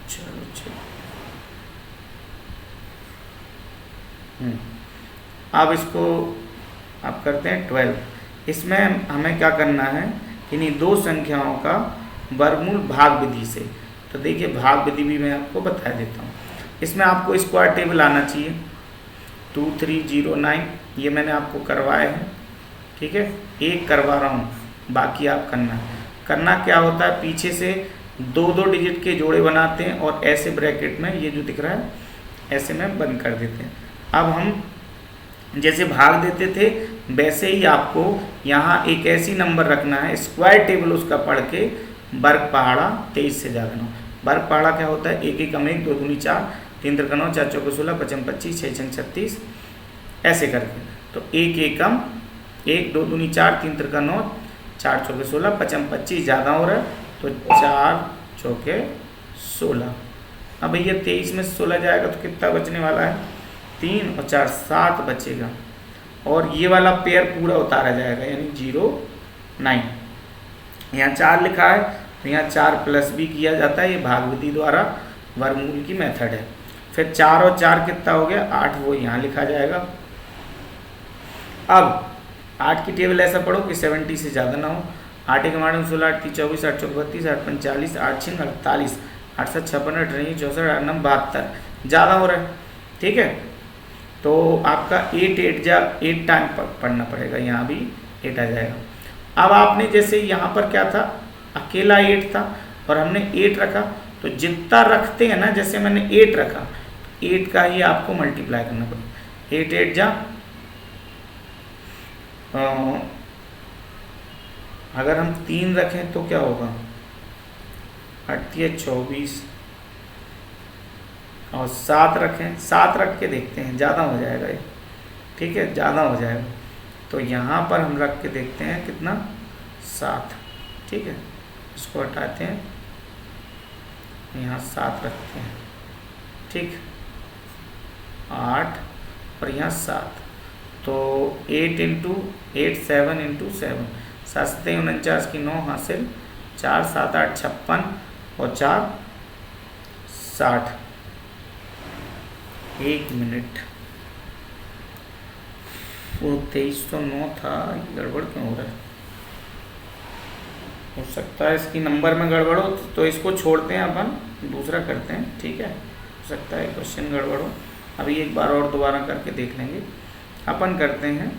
चलो अब इसको आप करते हैं 12। इसमें हमें क्या करना है, इन्हीं दो संख्याओं का वर्गमूल भाग विधि से। तो देखिए भाग विधि भी मैं आपको बता देता हूँ। इसमें आपको स्क्वायर टेबल आना चाहिए, 2309 ये मैंने आपको करवाया है, ठीक है। एक करवा रहा हूँ, बाकी आप करना क्या होता है, पीछे से 2-2 डिजिट के जोड़े बनाते हैं और ऐसे ब्रैकेट में ये जो दिख रहा है ऐसे में बंद कर देते हैं। अब हम जैसे भाग देते थे वैसे ही आपको यहाँ एक ऐसी नंबर रखना है, स्क्वायर टेबल उसका पढ़ के, वर्ग पहाड़ा 23 से ज़्यादा 9। वर्ग पहाड़ा क्या होता है, 1 1 कम 1, 2 दूनी 4, 3 3 9, 4 4 16, 5 25, 6 6 36, ऐसे करके। तो 1 1 कम 1, 2 दूनी 4, 3 3 9, 4 4 16, 5 25 ज़्यादा हो रहा है तो 4 4 16। अब भैया 23 में 16 जाएगा तो कितना बचने वाला है, 3 और 4 7 बचेगा, और ये वाला पेयर पूरा उतारा जाएगा यानी 0 9। यहाँ 4 लिखा है तो यहाँ 4 प्लस भी किया जाता है, ये भाग विधि द्वारा वर्गमूल की मेथड है। फिर 4 और 4 कितना हो गया 8, वो यहाँ लिखा जाएगा। अब 8 की टेबल ऐसा पढ़ो कि 70 से ज़्यादा ना हो। 8 1 8 16, 8 3 24, 8 4 32, 8 5 40, 8 6 48, 8 7 56, 8 9 64, 8 9 72, ज़्यादा हो रहा है, ठीक है। तो आपका 8 टाइम पढ़ना पड़ेगा, यहाँ भी 8 आ जाएगा। अब आपने जैसे यहाँ पर क्या था, अकेला 8 था और हमने 8 रखा, तो जितना रखते हैं ना, जैसे मैंने 8 रखा, 8 का ही आपको मल्टीप्लाई करना पड़ेगा। 8 8 जा, अगर हम 3 रखें तो क्या होगा, 8 24, और 7 रखें, 7 रख के देखते हैं, ज़्यादा हो जाएगा ये, ठीक है, ज़्यादा हो जाएगा। तो यहाँ पर हम रख के देखते हैं कितना, 7, ठीक है। इसको हटाते हैं, यहाँ 7 रखते हैं, ठीक, 8 और यहाँ 7, तो 8 × 8 7 × 7, 7 7 49 की 9 हासिल, 4 7 8 56 और 4 60। 1 मिनट, वो 2309 था, गड़बड़ क्यों हो रहा है, हो सकता है इसकी नंबर में गड़बड़ हो, तो इसको छोड़ते हैं, अपन दूसरा करते हैं, ठीक है। हो सकता है क्वेश्चन गड़बड़ हो, अभी एक बार और दोबारा करके देख लेंगे। अपन करते हैं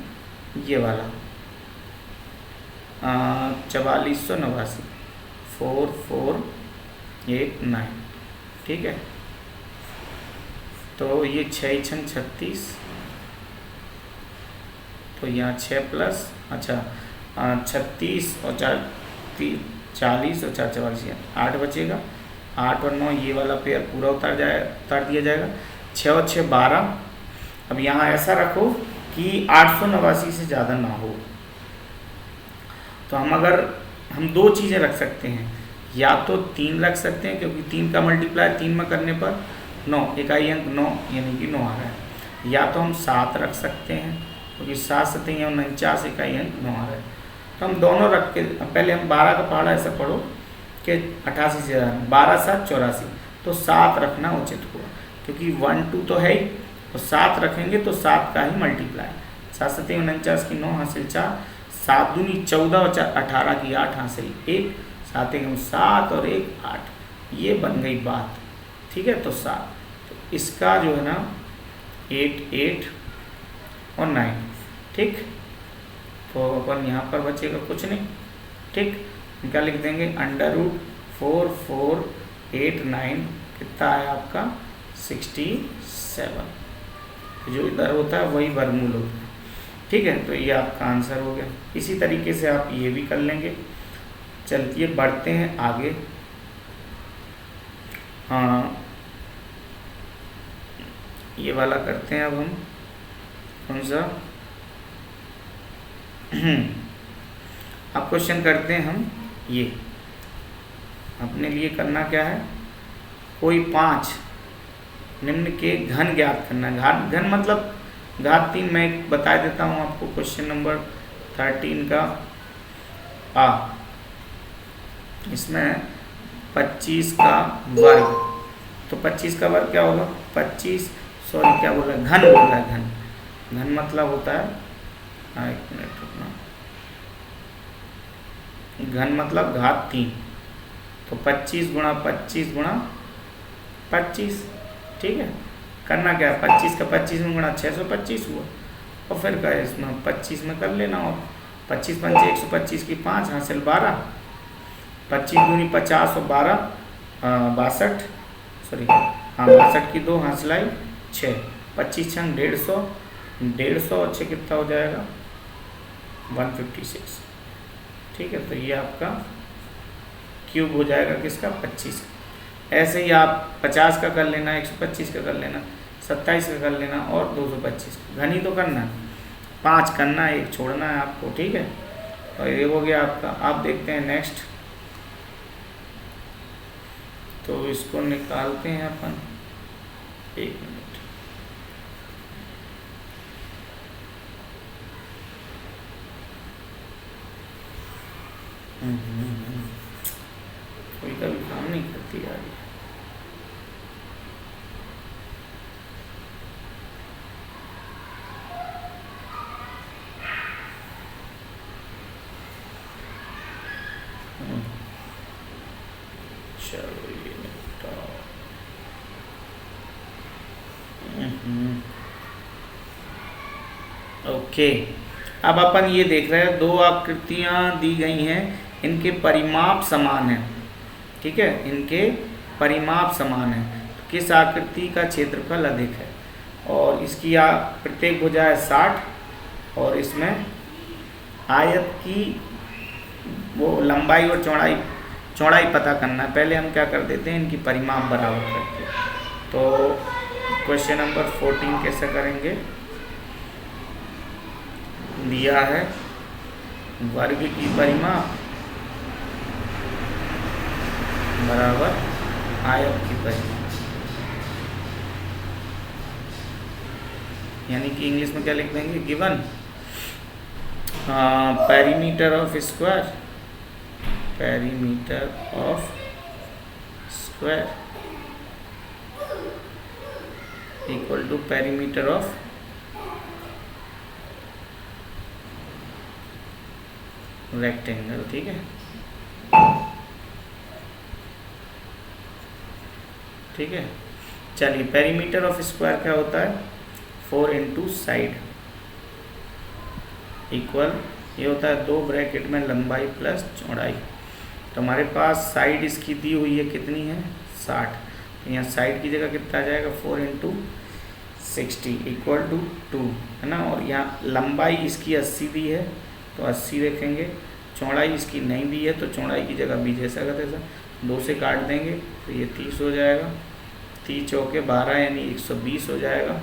ये वाला 4489, 4489, ठीक है। तो ये 6 6 36, तो यहाँ 6 प्लस, अच्छा 36 और 4 40 और 4 44, 8 बचेगा। 8 और 9 ये वाला पेयर पूरा उतार दिया जाएगा। 6 और 6 12। अब यहाँ ऐसा रखो कि 889 से ज़्यादा ना हो। तो हम दो चीज़ें रख सकते हैं, या तो 3 रख सकते हैं क्योंकि 3 का मल्टीप्लाई 3 में करने पर 9, इकाई अंक 9 यानी कि 9 आ रहा है। या तो हम 7 रख सकते हैं क्योंकि 7 7 49, इकाई अंक 9 आ रहा है। तो हम दोनों रख के, पहले हम 12 का पहाड़ा ऐसा पढ़ो कि 88 से ज़्यादा, 12 7 84, तो 7 रखना उचित होगा क्योंकि 1 2 तो है ही, तो 7 रखेंगे तो 7 का ही मल्टीप्लाई, 7 7 49 की 9 हासिल 4, 7 दूनी 14 और 4 18 की 8 हासिल 1, 7 1 7 और 1 8, ये बन गई बात, ठीक है। तो 7, तो इसका जो है ना 8 8 और 9, ठीक। तो अपन यहाँ पर बचेगा कुछ नहीं, ठीक। क्या लिख देंगे, √4489 कितना है आपका 67, जो इधर होता है वही वर्गमूल होता है, ठीक है। तो ये आपका आंसर हो गया। इसी तरीके से आप ये भी कर लेंगे। चलिए बढ़ते हैं आगे। हाँ, ये वाला करते हैं अब हम, कौन सा अब क्वेश्चन करते हैं हम ये। अपने लिए करना क्या है, कोई 5 निम्न के घन ज्ञात करना। घन मतलब घात 3। मैं बता देता हूँ आपको क्वेश्चन नंबर 13 का इसमें 25 का वर्ग। तो 25 का वर्ग क्या होगा, 25 सॉरी क्या बोला, घन बोल रहा है। घन मतलब होता है, एक मिनट रुकना, घन मतलब घात 3। तो 25 गुणा 25 गुणा 25, ठीक है। करना क्या है, 25 का 25 में गुणा 625 हुआ, और फिर क्या इसमें 25 में कर लेना। और 25 पंचे 125 की 5 हासिल 12, 25 दूनी 50 और 12 62, सॉरी हाँ 62 की 2 हासिल आई 6, 25 छंग 150, 150 और 6 कितना हो जाएगा 156, ठीक है। तो ये आपका क्यूब हो जाएगा किसका, 25। ऐसे ही आप 50 का कर लेना, 125 का कर लेना, 27 का कर लेना और 225 का। घन ही तो करना है, 5 करना है, 1 छोड़ना है आपको, ठीक है। और ये हो गया आपका। आप देखते हैं नेक्स्ट, तो इसको निकालते हैं अपन, 1 मिनट। कोई कभी काम नहीं करती यार। चलो ये निपटाओ। ओके, अब अपन ये देख रहे हैं, 2 आकृतियां दी गई हैं, इनके परिमाप समान है, ठीक है। इनके परिमाप समान है। तो किस आकृति का क्षेत्रफल अधिक है, और इसकी प्रत्येक भुजा है 60, और इसमें आयत की वो लंबाई और चौड़ाई पता करना है। पहले हम क्या कर देते हैं, इनकी परिमाप बराबर करते हैं। तो क्वेश्चन नंबर 14 कैसे करेंगे, दिया है वर्ग की परिमाप बराबर आयत की परिमाप, यानी कि इंग्लिश में क्या लिख देंगे, given perimeter of square, perimeter of square equal to perimeter of rectangle, ठीक है। ठीक है, चलिए पेरीमीटर ऑफ स्क्वायर क्या होता है, 4 इंटू साइड इक्वल, ये होता है 2 ब्रैकेट में लंबाई प्लस चौड़ाई। तो हमारे पास साइड इसकी दी हुई है, कितनी है 60, तो यहाँ साइड की जगह कितना आ जाएगा 4 इंटू 60 इक्वल टू 2, है ना। और यहाँ लंबाई इसकी 80 दी है, तो 80 रखेंगे। चौड़ाई इसकी नहीं दी है, तो चौड़ाई की जगह भी जैसा का तैसा 2 से काट देंगे, तो ये 30 हो जाएगा। 30 चौके 12 यानी 120 हो जाएगा।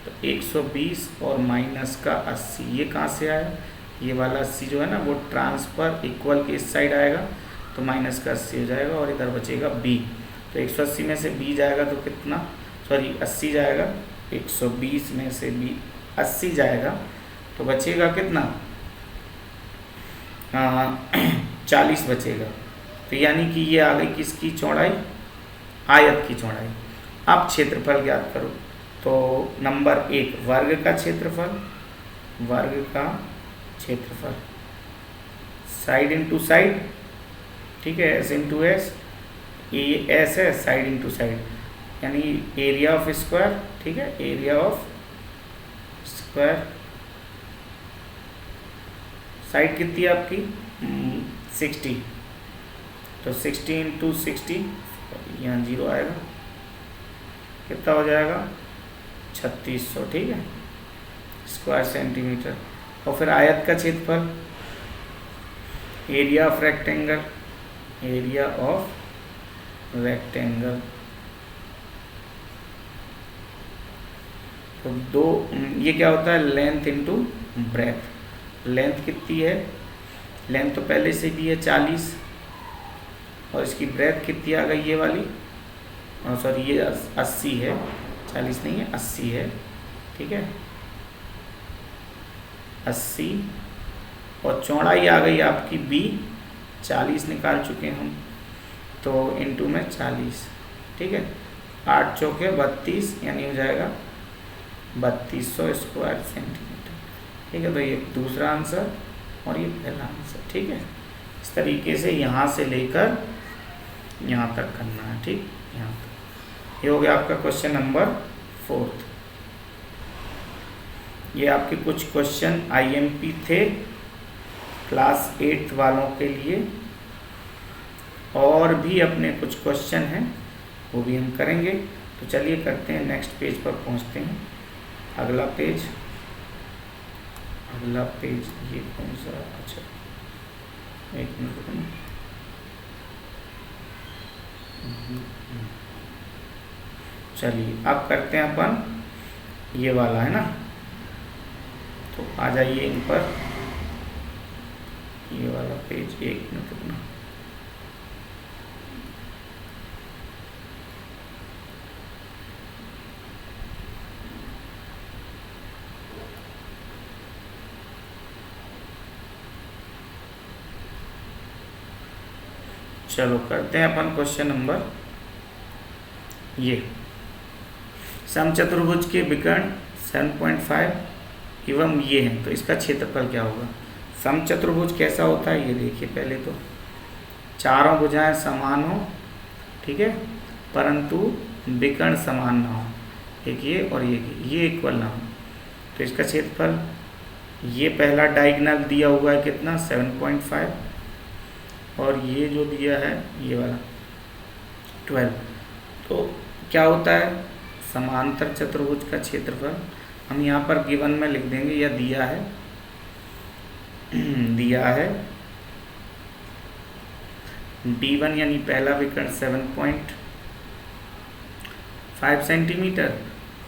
तो 120 और माइनस का 80, ये कहाँ से आया, ये वाला 80 जो है ना वो ट्रांसफर इक्वल के इस साइड आएगा, तो माइनस का 80 हो जाएगा, और इधर बचेगा b। तो 180 में से b जाएगा तो कितना, सॉरी 80 जाएगा, 120 में से b 80 जाएगा, तो बचेगा कितना 40 बचेगा। तो यानी कि ये आ गई किसकी चौड़ाई, आयत की चौड़ाई। अब क्षेत्रफल ज्ञात करो। तो नंबर 1 वर्ग का क्षेत्रफल, वर्ग का क्षेत्रफल, साइड इंटू साइड, ठीक है, एस इंटू एस, ये एस है, साइड इंटू साइड, यानी एरिया ऑफ स्क्वायर, ठीक है, एरिया ऑफ स्क्वायर। साइड कितनी है आपकी 60, तो 60 इंटू 60, यहाँ 0 आएगा, कितना हो जाएगा 3600, ठीक है, स्क्वायर सेंटीमीटर। और फिर आयत का क्षेत्रफल, area of rectangle, area of rectangle, तो ये क्या होता है लेंथ इंटू ब्रेथ। लेंथ कितनी है, लेंथ तो पहले से भी है 40, और इसकी ब्रेथ कितनी आ गई ये वाली, और सॉरी ये 80 है, 40 नहीं है 80 है, ठीक है 80, और चौड़ाई आ गई आपकी B, 40 निकाल चुके हैं हम, तो इंटू में 40, ठीक है 8 चौके 32, यानी हो जाएगा 3200 स्क्वायर सेंटीमीटर, ठीक है। तो ये दूसरा आंसर और ये पहला आंसर, ठीक है। इस तरीके से यहाँ से लेकर यहाँ तक करना है, ठीक, यहाँ तक। ये हो गया आपका क्वेश्चन नंबर 4। ये आपके कुछ क्वेश्चन IMP थे क्लास 8 वालों के लिए, और भी अपने कुछ क्वेश्चन हैं वो भी हम करेंगे। तो चलिए करते हैं, नेक्स्ट पेज पर पहुंचते हैं। अगला पेज ये कौन सा, अच्छा एक मिनट, चलिए अब करते हैं अपन ये वाला, है ना। तो आ जाइए इन पर, ये वाला पेज, एक मिनट रुकना। चलो करते हैं अपन क्वेश्चन नंबर, ये समचतुर्भुज के विकर्ण 7.5 एवं ये हैं, तो इसका क्षेत्रफल क्या होगा। समचतुर्भुज कैसा होता है ये देखिए, पहले तो चारों भुजाएं समान हो, ठीक है, परंतु विकर्ण समान ना हो, एक ये और ये इक्वल ना हो। तो इसका क्षेत्रफल, ये पहला डायगोनल दिया हुआ है कितना 7.5, और ये जो दिया है ये वाला 12। तो क्या होता है समांतर चतुर्भुज का क्षेत्रफल, हम यहाँ पर गिवन में लिख देंगे, या दिया है D1 यानी पहला विकर्ण 7.5 सेंटीमीटर,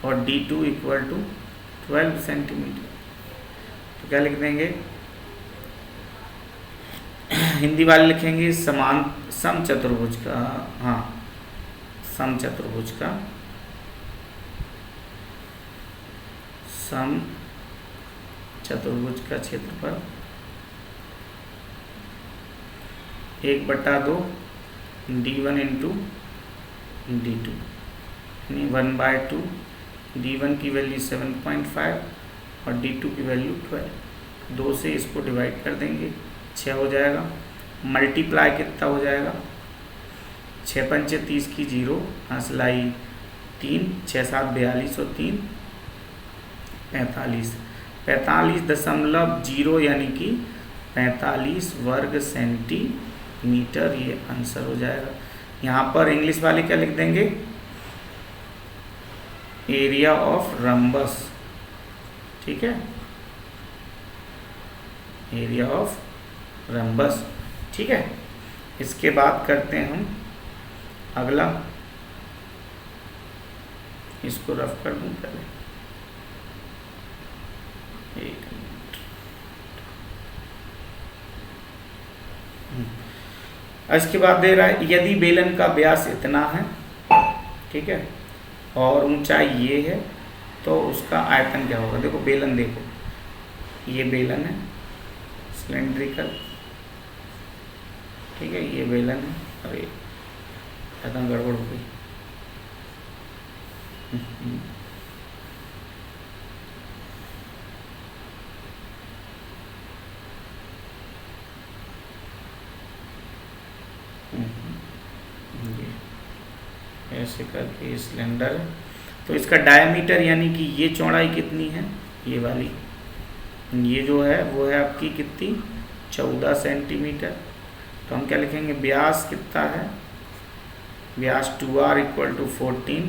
और D2 इक्वल टू 12 सेंटीमीटर। तो क्या लिख देंगे, हिंदी वाले लिखेंगे समचतुर्भुज का, हाँ समचतुर्भुज का, समचतुर्भुज का क्षेत्रफल 1/2 D1 इंटू D2, यानी 1/2 D1 की वैल्यू 7.5 और D2 की वैल्यू 12। 2 से इसको डिवाइड कर देंगे, 6 हो जाएगा, मल्टीप्लाई कितना हो जाएगा, 6 पंचे 30 की 0, हंसलाई 3, 6 7 42 और 3 45.0 यानी कि 45 वर्ग सेंटीमीटर, ये आंसर हो जाएगा। यहाँ पर इंग्लिश वाले क्या लिख देंगे, एरिया ऑफ रम्बस, ठीक है, एरिया ऑफ रम्बस, ठीक है। इसके बाद करते हैं हम अगला, इसको रफ कर दूं पहले, एक मिनट। इसके बाद दे रहा है यदि बेलन का व्यास इतना है, ठीक है, और ऊंचाई ये है, तो उसका आयतन क्या होगा। देखो बेलन, देखो ये बेलन है सिलेंड्रिकल, ठीक है, ये बेलन है, अरे आयतन गड़बड़ हो गई, ये ऐसे करके सिलेंडर है। तो इसका डायमीटर यानी कि ये चौड़ाई कितनी है, ये वाली, ये जो है वो है आपकी कितनी 14 सेंटीमीटर। तो हम क्या लिखेंगे, व्यास कितना है, व्यास 2r equal to 14,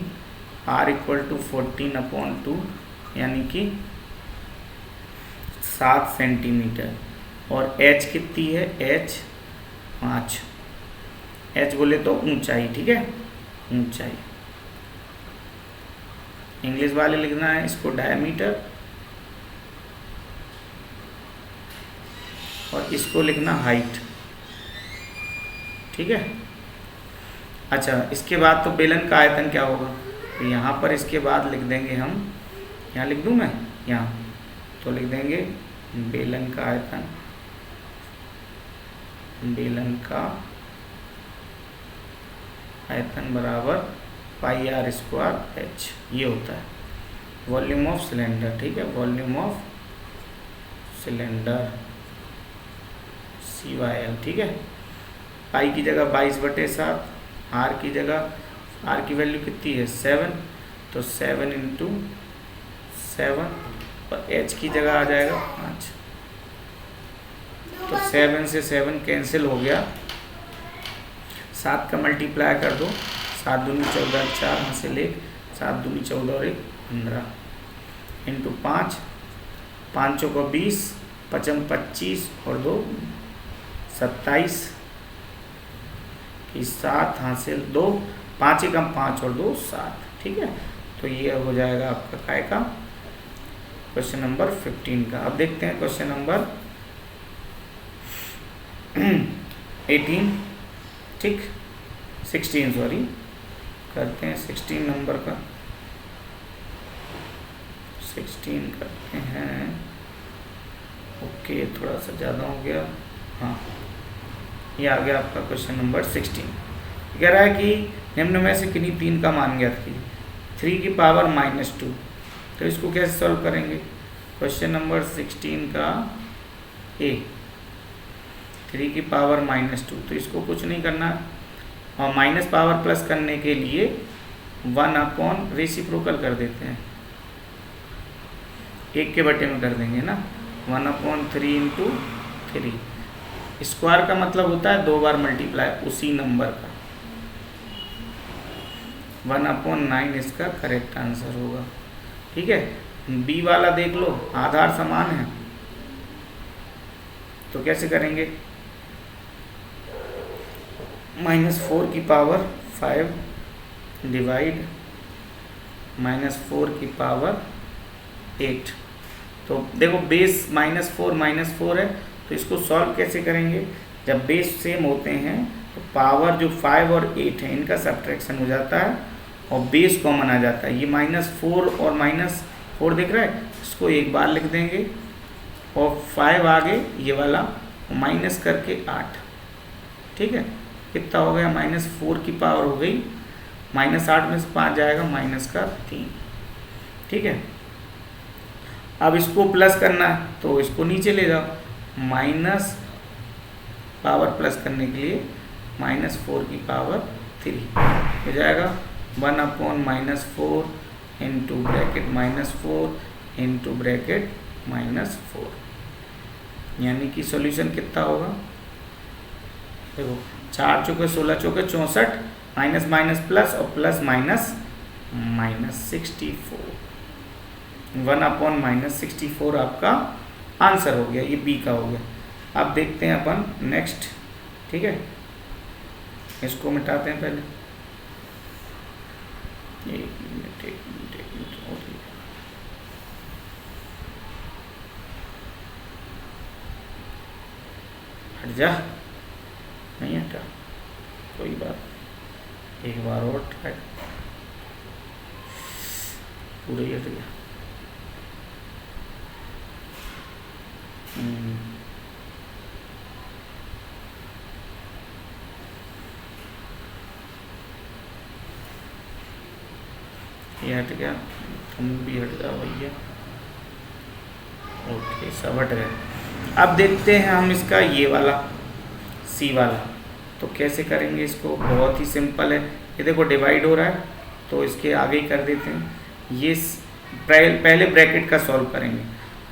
r equal to 14/2 यानी कि 7 सेंटीमीटर। और h कितनी है, h 5, h बोले तो ऊंचाई, ठीक है, ऊंचाई। इंग्लिश वाले लिखना है इसको डायमीटर, और इसको लिखना हाइट, ठीक है। अच्छा, इसके बाद तो बेलन का आयतन क्या होगा, तो यहाँ पर इसके बाद लिख देंगे हम, यहाँ लिख दूँ मैं, यहाँ तो लिख देंगे बेलन का आयतन, बेलन का आयतन बराबर पाई आर स्क्वायर एच, ये होता है वॉल्यूम ऑफ सिलेंडर, ठीक है, वॉल्यूम ऑफ सिलेंडर CYL, ठीक है। पाई की जगह 22/7, आर की जगह, आर की वैल्यू कितनी है 7, तो 7 × 7 और एच की जगह आ जाएगा 5, तो 7 से 7 कैंसिल हो गया, 7 का मल्टीप्लाई कर दो, 7 दूनी 14, 4 यहाँ से ले, 7 दूनी 14 और 1 15 इंटू 5, 5 को 20, 5 25 और 2 27 की 7 हासिल 2, 5 एकम 5 और 2 7, ठीक है। तो ये हो जाएगा आपका काय का क्वेश्चन नंबर 15 का। अब देखते हैं क्वेश्चन नंबर 18, ठीक, 16 सॉरी, करते हैं 16 नंबर का, 16 करते हैं, ओके थोड़ा सा ज़्यादा हो गया, हाँ ये आ गया आपका क्वेश्चन नंबर 16। कह रहा है कि निम्न में से किन्हीं 3 का मान ज्ञात कीजिए, 3 की पावर -2, तो इसको कैसे सॉल्व करेंगे, क्वेश्चन नंबर 16 का ए, 3 की पावर -2, तो इसको कुछ नहीं करना, और माइनस पावर प्लस करने के लिए 1 रेसिप्रोकल कर देते हैं, 1 के बटे में कर देंगे ना, 1/3 × 3, स्क्वायर का मतलब होता है 2 बार मल्टीप्लाई उसी नंबर का, 1/9 इसका करेक्ट आंसर होगा, ठीक है। बी वाला देख लो, आधार समान है, तो कैसे करेंगे, -4 की पावर 5 डिवाइड -4 की पावर 8, तो देखो बेस -4 है, तो इसको सॉल्व कैसे करेंगे, जब बेस सेम होते हैं तो पावर जो 5 और 8 है इनका सब्ट्रैक्शन हो जाता है और बेस कॉमन आ जाता है, ये -4 और -4 दिख रहा है, इसको एक बार लिख देंगे और 5 आगे ये वाला माइनस करके 8, ठीक है, कितना हो गया, -4 की पावर हो गई, -8 में से 5 जाएगा -3, ठीक है। अब इसको प्लस करना है तो इसको नीचे ले जाओ, माइनस पावर प्लस करने के लिए -4 की पावर 3 हो जाएगा, 1/-4 इंटू ब्रैकेट -4 इंटू ब्रैकेट -4, यानी कि सॉल्यूशन कितना होगा, देखो 4 चौके 16 चौके 64, माइनस माइनस प्लस और प्लस माइनस -64, 1/-64 आपका आंसर हो गया, ये बी का हो गया। अब देखते हैं अपन नेक्स्ट, ठीक है, इसको मिटाते हैं पहले, एक मिनट और हट जा, नहीं हटा, कोई बात, एक बार और ट्राई, पूरा ही हट गया, ये हट गया, तुम भी हट जाओ भैया, ओके सब हट गए। अब देखते हैं हम इसका ये वाला सी वाला, तो कैसे करेंगे इसको, बहुत ही सिंपल है, ये देखो डिवाइड हो रहा है तो इसके आगे ही कर देते हैं, ये पहले ब्रैकेट का सॉल्व करेंगे,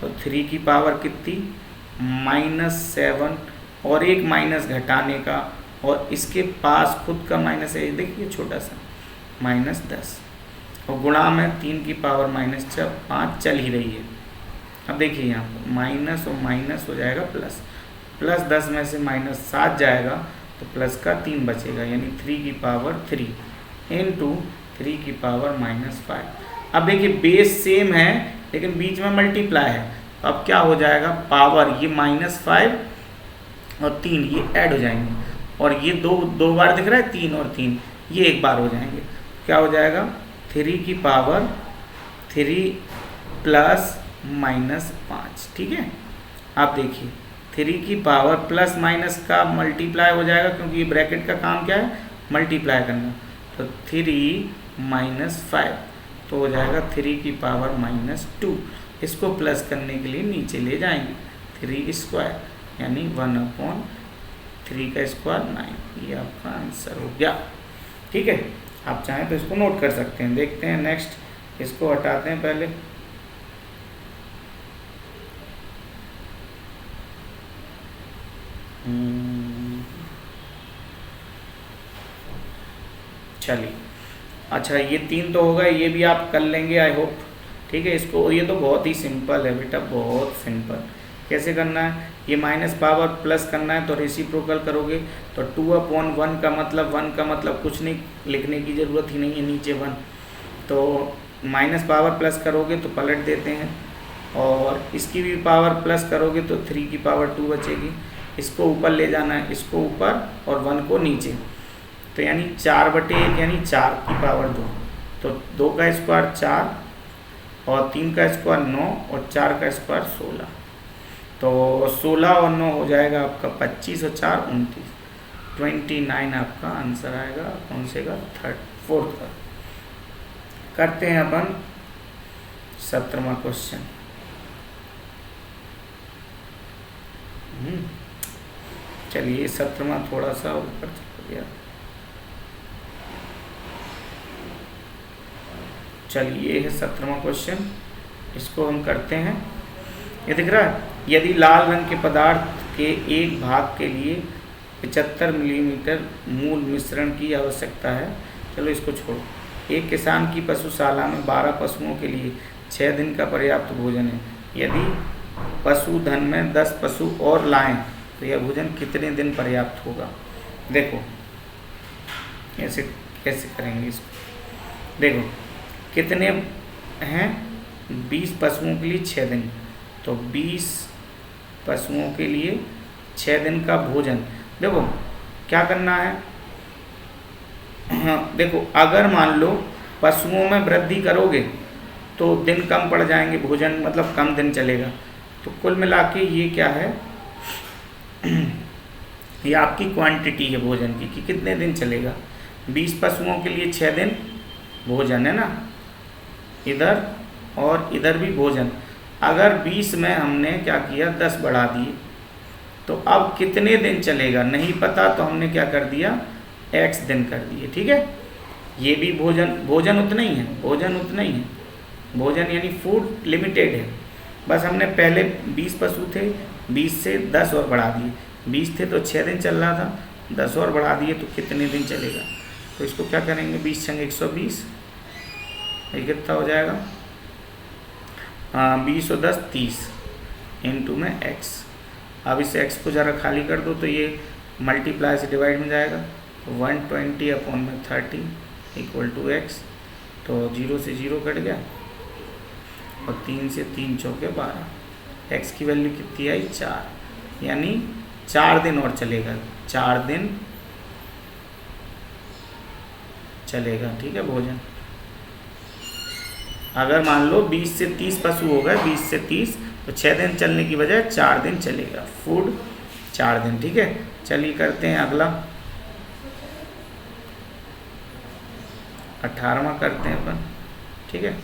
तो 3 की पावर कितनी -7 और एक माइनस घटाने का, और इसके पास खुद का माइनस है, देखिए छोटा सा -10, और गुणा में 3 की पावर -5 चल ही रही है। अब देखिए यहाँ पर माइनस और माइनस हो जाएगा प्लस, +10 में से -7 जाएगा तो प्लस का 3 बचेगा, यानी 3 की पावर 3 इंटू 3 की पावर -5। अब देखिए बेस सेम है लेकिन बीच में मल्टीप्लाई है, तो अब क्या हो जाएगा, पावर ये -5 और 3 ये ऐड हो जाएंगे, और ये दो बार दिख रहा है, 3 और 3 ये एक बार हो जाएंगे। क्या हो जाएगा 3 की पावर 3 प्लस माइनस 5। ठीक है, आप देखिए 3 की पावर प्लस माइनस का मल्टीप्लाई हो जाएगा, क्योंकि ये ब्रैकेट का काम क्या है, मल्टीप्लाई करना। तो 3 माइनस 5 तो हो जाएगा 3 की पावर माइनस 2। इसको प्लस करने के लिए नीचे ले जाएंगे, 3 स्क्वायर यानी 1/3 का स्क्वायर 9। ये आपका आंसर हो गया। ठीक है, आप चाहें तो इसको नोट कर सकते हैं। देखते हैं नेक्स्ट, इसको हटाते हैं पहले। चलिए, अच्छा ये 3 तो होगा, ये भी आप कर लेंगे आई होप। ठीक है, इसको ये तो बहुत ही सिंपल है बेटा, बहुत सिंपल। कैसे करना है, ये माइनस पावर प्लस करना है तो रेसिप्रोकल करोगे, तो 2/1 का मतलब कुछ नहीं लिखने की ज़रूरत ही नहीं है, नीचे 1। तो माइनस पावर प्लस करोगे तो पलट देते हैं, और इसकी भी पावर प्लस करोगे तो 3 की पावर 2 बचेगी। इसको ऊपर ले जाना है, इसको ऊपर और 1 को नीचे, तो यानी 4/1 यानी 4 की पावर 2। तो 2 का स्क्वायर 4 और 3 का स्क्वायर 9 और 4 का स्क्वायर 16। तो 16 और 9 हो जाएगा आपका 25 और 4 29, 29 आपका आंसर आएगा। कौन से का, फोर्थ का। करते हैं अपन 17वां क्वेश्चन। चलिए 17वां थोड़ा सा ऊपर चल गया। चलिए ये है 17वां क्वेश्चन, इसको हम करते हैं। ये दिख रहा है, यदि लाल रंग के पदार्थ के एक भाग के लिए 75 मिलीमीटर मूल मिश्रण की आवश्यकता है। चलो इसको छोड़ो। एक किसान की पशुशाला में 12 पशुओं के लिए 6 दिन का पर्याप्त भोजन है। यदि पशुधन में 10 पशु और लाएं तो यह भोजन कितने दिन पर्याप्त होगा। देखो ऐसे कैसे करेंगे इसको। देखो कितने हैं, 20 पशुओं के लिए 6 दिन, तो 20 पशुओं के लिए 6 दिन का भोजन। देखो क्या करना है, हाँ देखो अगर मान लो पशुओं में वृद्धि करोगे तो दिन कम पड़ जाएंगे, भोजन मतलब कम दिन चलेगा। तो कुल मिला के ये क्या है, ये आपकी क्वांटिटी है भोजन की कि कितने दिन चलेगा। 20 पशुओं के लिए 6 दिन भोजन है ना, इधर और इधर भी भोजन। अगर 20 में हमने क्या किया 10 बढ़ा दिए, तो अब कितने दिन चलेगा नहीं पता, तो हमने क्या कर दिया x दिन कर दिए। ठीक है, ये भी भोजन उतना ही है, भोजन यानी फूड लिमिटेड है। बस हमने पहले 20 पशु थे, 20 से 10 और बढ़ा दिए। 20 थे तो 6 दिन चल रहा था, 10 और बढ़ा दिए तो कितने दिन चलेगा। तो इसको क्या करेंगे, 20 × 120, ये कितना हो जाएगा, 20 और 10 30 इंटू में x। अब इस x को ज़रा खाली कर दो तो ये मल्टीप्लाई से डिवाइड में जाएगा, तो 120/30 = x। तो 0 से 0 कट गया और 3 से 3 चौके 12। x की वैल्यू कितनी आई 4, यानी 4 दिन और चलेगा, 4 दिन चलेगा। ठीक है, भोजन अगर मान लो 20 से 30 पशु हो गए, 20 से 30 तो 6 दिन चलने की बजाय 4 दिन चलेगा, फूड 4 दिन। ठीक है, चलिए करते हैं अगला 18वां करते हैं अपन। ठीक है,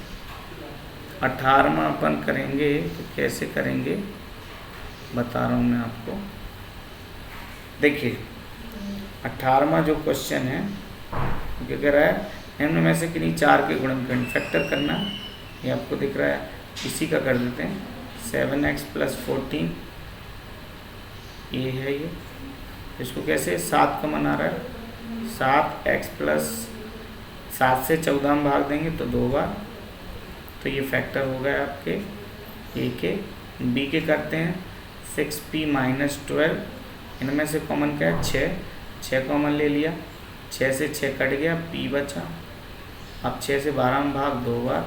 18वां अपन करेंगे तो कैसे करेंगे बता रहा हूँ मैं आपको। देखिए 18वां जो क्वेश्चन है क्या कह रहा है, निम्न में से किन्हीं 4 के गुणनखंड फैक्टर करना, ये आपको दिख रहा है। इसी का कर देते हैं 7x + 14, ये है ये। इसको कैसे 7 कॉमन आ रहा है, 7x + 7 से 14 में भाग देंगे तो 2 बार, तो ये फैक्टर हो गए आपके ए के। बी के करते हैं 6p - 12, इनमें से कॉमन क्या है 6 कॉमन ले लिया, 6 से 6 कट गया, p बचा। अब 6 से 12 में भाग 2 बार,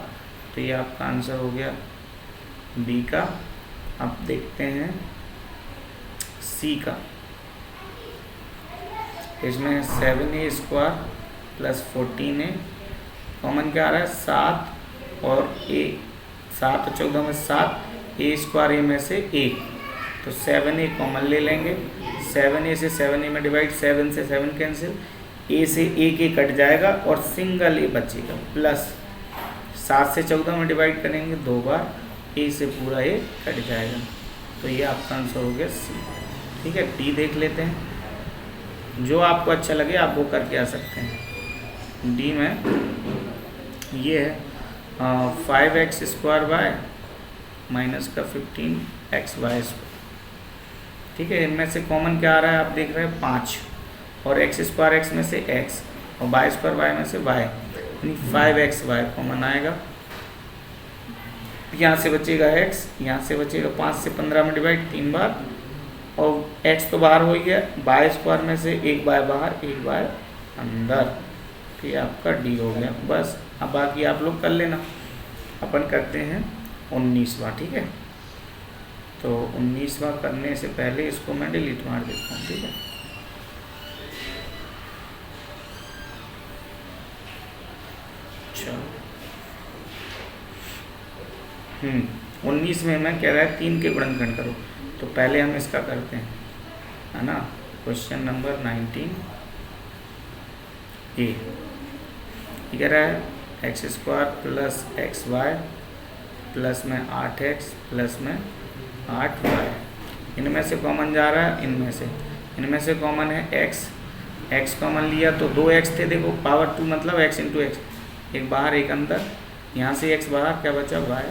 तो ये आपका आंसर हो गया बी का। अब देखते हैं सी का। इसमें 7a² प्लस 14a, कॉमन क्या आ रहा है 7 और a, 7 और 14 में 7, a² a में से 1, तो 7a कॉमन ले लेंगे। 7a से 7a में डिवाइड, 7 से 7 कैंसिल, a से 1 कट जाएगा और सिंगल a बचेगा, प्लस 7 से 14 में डिवाइड करेंगे 2 बार, a से पूरा a कट जाएगा। तो ये आपका आंसर हो गया सी। ठीक है, डी देख लेते हैं, जो आपको अच्छा लगे आप वो करके आ सकते हैं। डी में ये है 5x² y माइनस का 15xy²। ठीक है, इनमें से कॉमन क्या आ रहा है आप देख रहे हैं 5, और x² x में से x और y² y में से y, यानी 5xy कॉमन आएगा। यहाँ से बचेगा x, यहाँ से बचेगा 5 से 15 में डिवाइड 3 बार, और x तो बाहर हो ही गया, y² में से 1 y बाहर 1 y अंदर। तो ये आपका डी हो गया। बस अब बाकी आप लोग कर लेना। अपन करते हैं 19वां। ठीक है, तो 19वां करने से पहले इसको मैं डिलीट मार देता हूँ। ठीक है, अच्छा 19 में मैं कह रहा है 3 के गुणनखंड करो, तो पहले हम इसका करते हैं, है ना। क्वेश्चन नंबर 19 ए, ये कह रहा है x² प्लस xy प्लस में 8x प्लस में 8y। इनमें से कॉमन जा रहा है, इनमें से कॉमन है x कॉमन लिया तो 2x थे, देखो पावर 2 मतलब x इंटू एक्स, एक बाहर एक अंदर, यहाँ से x बाहर, क्या बचा y।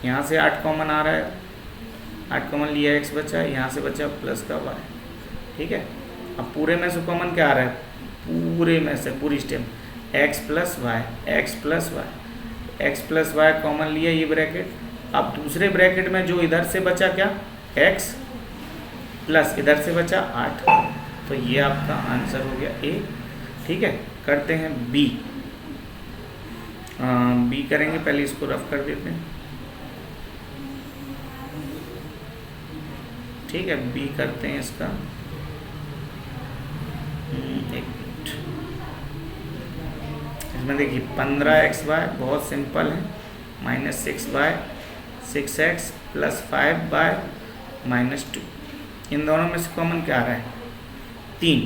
यहाँ से 8 कॉमन आ रहा है, 8 कॉमन लिया x बचा, यहाँ से बचा प्लस का y। ठीक है, अब पूरे में से कॉमन क्या आ रहा है, पूरे में से पूरी step x plus y common लिया ये ब्रैकेट। अब दूसरे ब्रैकेट में जो इधर से बचा क्या x प्लस इधर से बचा 8, तो ये आपका आंसर हो गया ए। ठीक है, करते हैं बी। बी करेंगे, पहले इसको रफ कर देते हैं। ठीक है, बी करते हैं इसका, एक मिनट। इसमें देखिए 15xy बहुत सिंपल है, minus 6y 6x plus 5y minus 2। इन दोनों में से कॉमन क्या आ रहा है 3,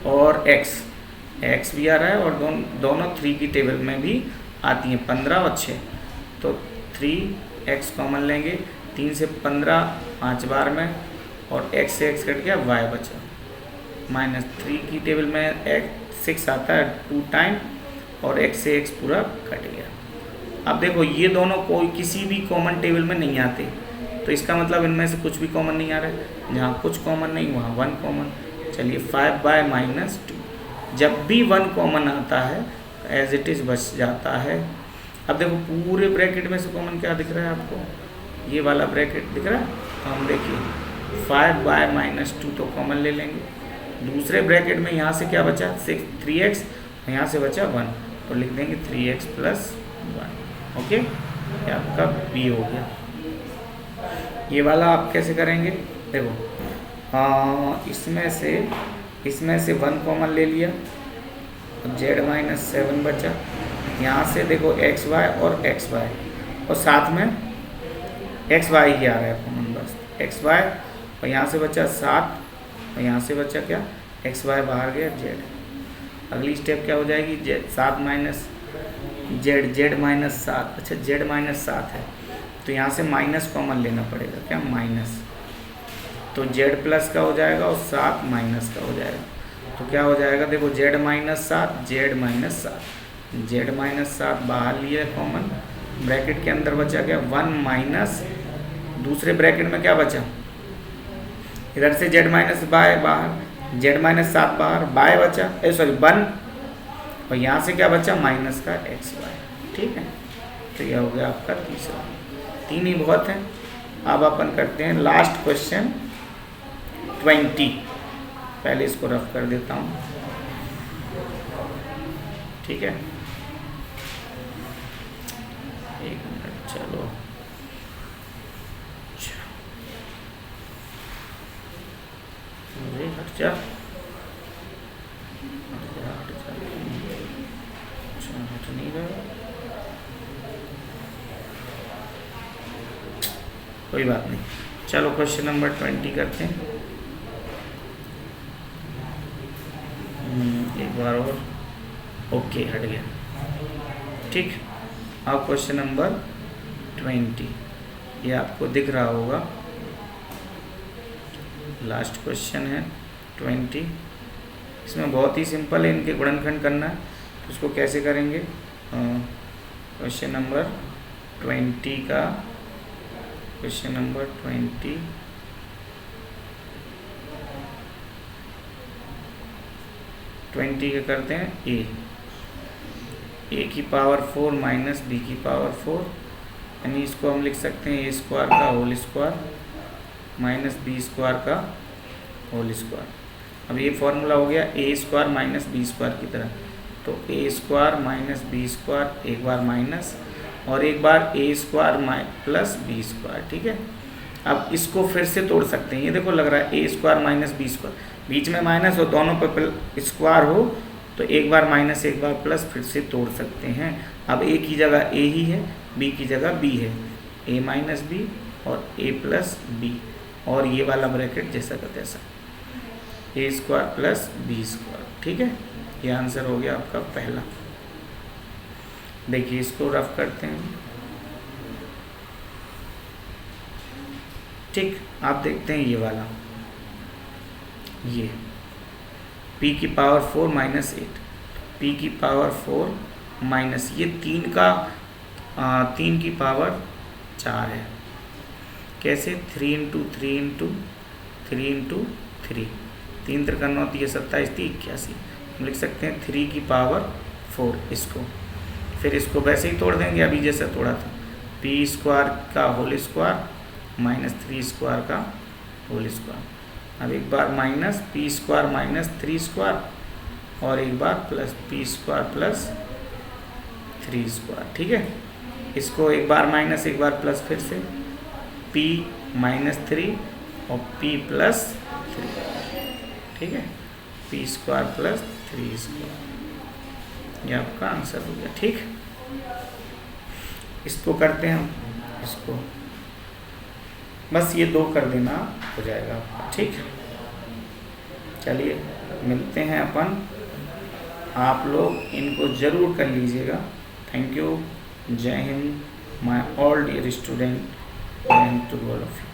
और x भी आ रहा है, और दोनों 3 की टेबल में भी आती हैं 15 और 6, तो 3x कॉमन लेंगे, 3 से 15 5 बार में, और x से x कट गया y बचा, माइनस 3 की टेबल में x 6 आता है 2 टाइम, और x से x पूरा कट गया। अब देखो ये दोनों कोई किसी भी कॉमन टेबल में नहीं आते, तो इसका मतलब इनमें से कुछ भी कॉमन नहीं आ रहा है, जहाँ कुछ कॉमन नहीं वहाँ 1 कॉमन। चलिए 5y माइनस 2, जब भी 1 कॉमन आता है एज इट इज़ बच जाता है। अब देखो पूरे ब्रैकेट में से कॉमन क्या दिख रहा है आपको, ये वाला ब्रैकेट दिख रहा है, तो हम देखिए 5y माइनस 2 तो कॉमन ले लेंगे। दूसरे ब्रैकेट में यहाँ से क्या बचा 3x, यहाँ से बचा 1, तो लिख देंगे 3x प्लस 1। ओके, ये आपका बी हो गया। ये वाला आप कैसे करेंगे, देखो इसमें से 1 कॉमन ले लिया, z माइनस 7 बचा, यहाँ से देखो xy और xy, और साथ में xy ही आ रहा है कॉमन, बस xy, और यहाँ से बचा 7, और यहाँ से बचा क्या xy बाहर गया z। अगली स्टेप क्या हो जाएगी, z माइनस z माइनस 7, अच्छा z माइनस 7 है, तो यहाँ से माइनस कॉमन लेना पड़ेगा, क्या माइनस, तो z प्लस का हो जाएगा और 7 माइनस का हो जाएगा, तो क्या हो जाएगा देखो z माइनस 7 z माइनस 7 बाहर लिया कॉमन, ब्रैकेट के अंदर बचा क्या 1 माइनस, दूसरे ब्रैकेट में क्या बचा, इधर से z माइनस बाहर, z माइनस 7 बाहर, बाय बचा 1, और यहाँ से क्या बचा माइनस का xy। ठीक है, तो यह हो गया आपका तीसरा। 3 ही बहुत हैं। अब अपन करते हैं लास्ट क्वेश्चन 20। पहले इसको रफ कर देता हूँ। ठीक है, एक मिनट, चलो अरे हट जा, हट नहीं रहा, कोई बात नहीं। चलो क्वेश्चन नंबर 20 करते हैं। एक बार और, ओके हट गया, ठीक। अब क्वेश्चन नंबर 20, ये आपको दिख रहा होगा, लास्ट क्वेश्चन है 20। इसमें बहुत ही सिंपल है, इनके गुणनखंड करना है। तो उसको कैसे करेंगे? क्वेश्चन नंबर 20 का, क्वेश्चन नंबर 20 का करते हैं ए की पावर 4 माइनस बी की पावर 4, यानी इसको हम लिख सकते हैं ए स्क्वायर का whole square minus B square का होल स्क्वायर। अब ये फॉर्मूला हो गया A square minus B square की तरह, तो A square minus B square, एक बार माइनस और एक बार A square plus B square, ठीक है। अब इसको फिर से तोड़ सकते हैं, ये देखो लग रहा है ए स्क्वायर माइनस बी स्क्वायर, बीच में माइनस और दोनों पर स्क्वायर हो तो एक बार माइनस एक बार प्लस फिर से तोड़ सकते हैं। अब ए की जगह ए ही है, बी की जगह बी है, ए माइनस बी और ए प्लस बी, और ये वाला ब्रैकेट जैसा का तैसा, ए स्क्वायर प्लस बी स्क्वायर, ठीक है। ये आंसर हो गया आपका पहला। देखिए इसको रफ करते हैं, ठीक। आप देखते हैं ये वाला, ये p की पावर 4 माइनस 8, p की पावर 4 माइनस ये 3 की पावर 4 है। कैसे? 3 इंटू 3 इंटू 3 इंटू 3, 3 त्रिकन्नौ 27 थी 81, हम लिख सकते हैं 3 की पावर 4 इसको। फिर इसको वैसे ही तोड़ देंगे अभी जैसे तोड़ा था, p स्क्वायर का होल स्क्वायर माइनस 3 स्क्वायर का होल स्क्वायर। अब एक बार minus P square minus 3 square और एक बार plus P square plus 3 square, ठीक है। इसको एक बार माइनस एक बार प्लस, फिर से p माइनस 3 और p प्लस 3, ठीक है, p स्क्वायर प्लस 3 स्क्वायर, ये आपका आंसर हो गया, ठीक। इसको करते हैं हम, इसको बस ये 2 कर देना हो जाएगा आपका, ठीक। चलिए मिलते हैं अपन, आप लोग इनको ज़रूर कर लीजिएगा। थैंक यू, जय हिंद, my all dear student and to all of you.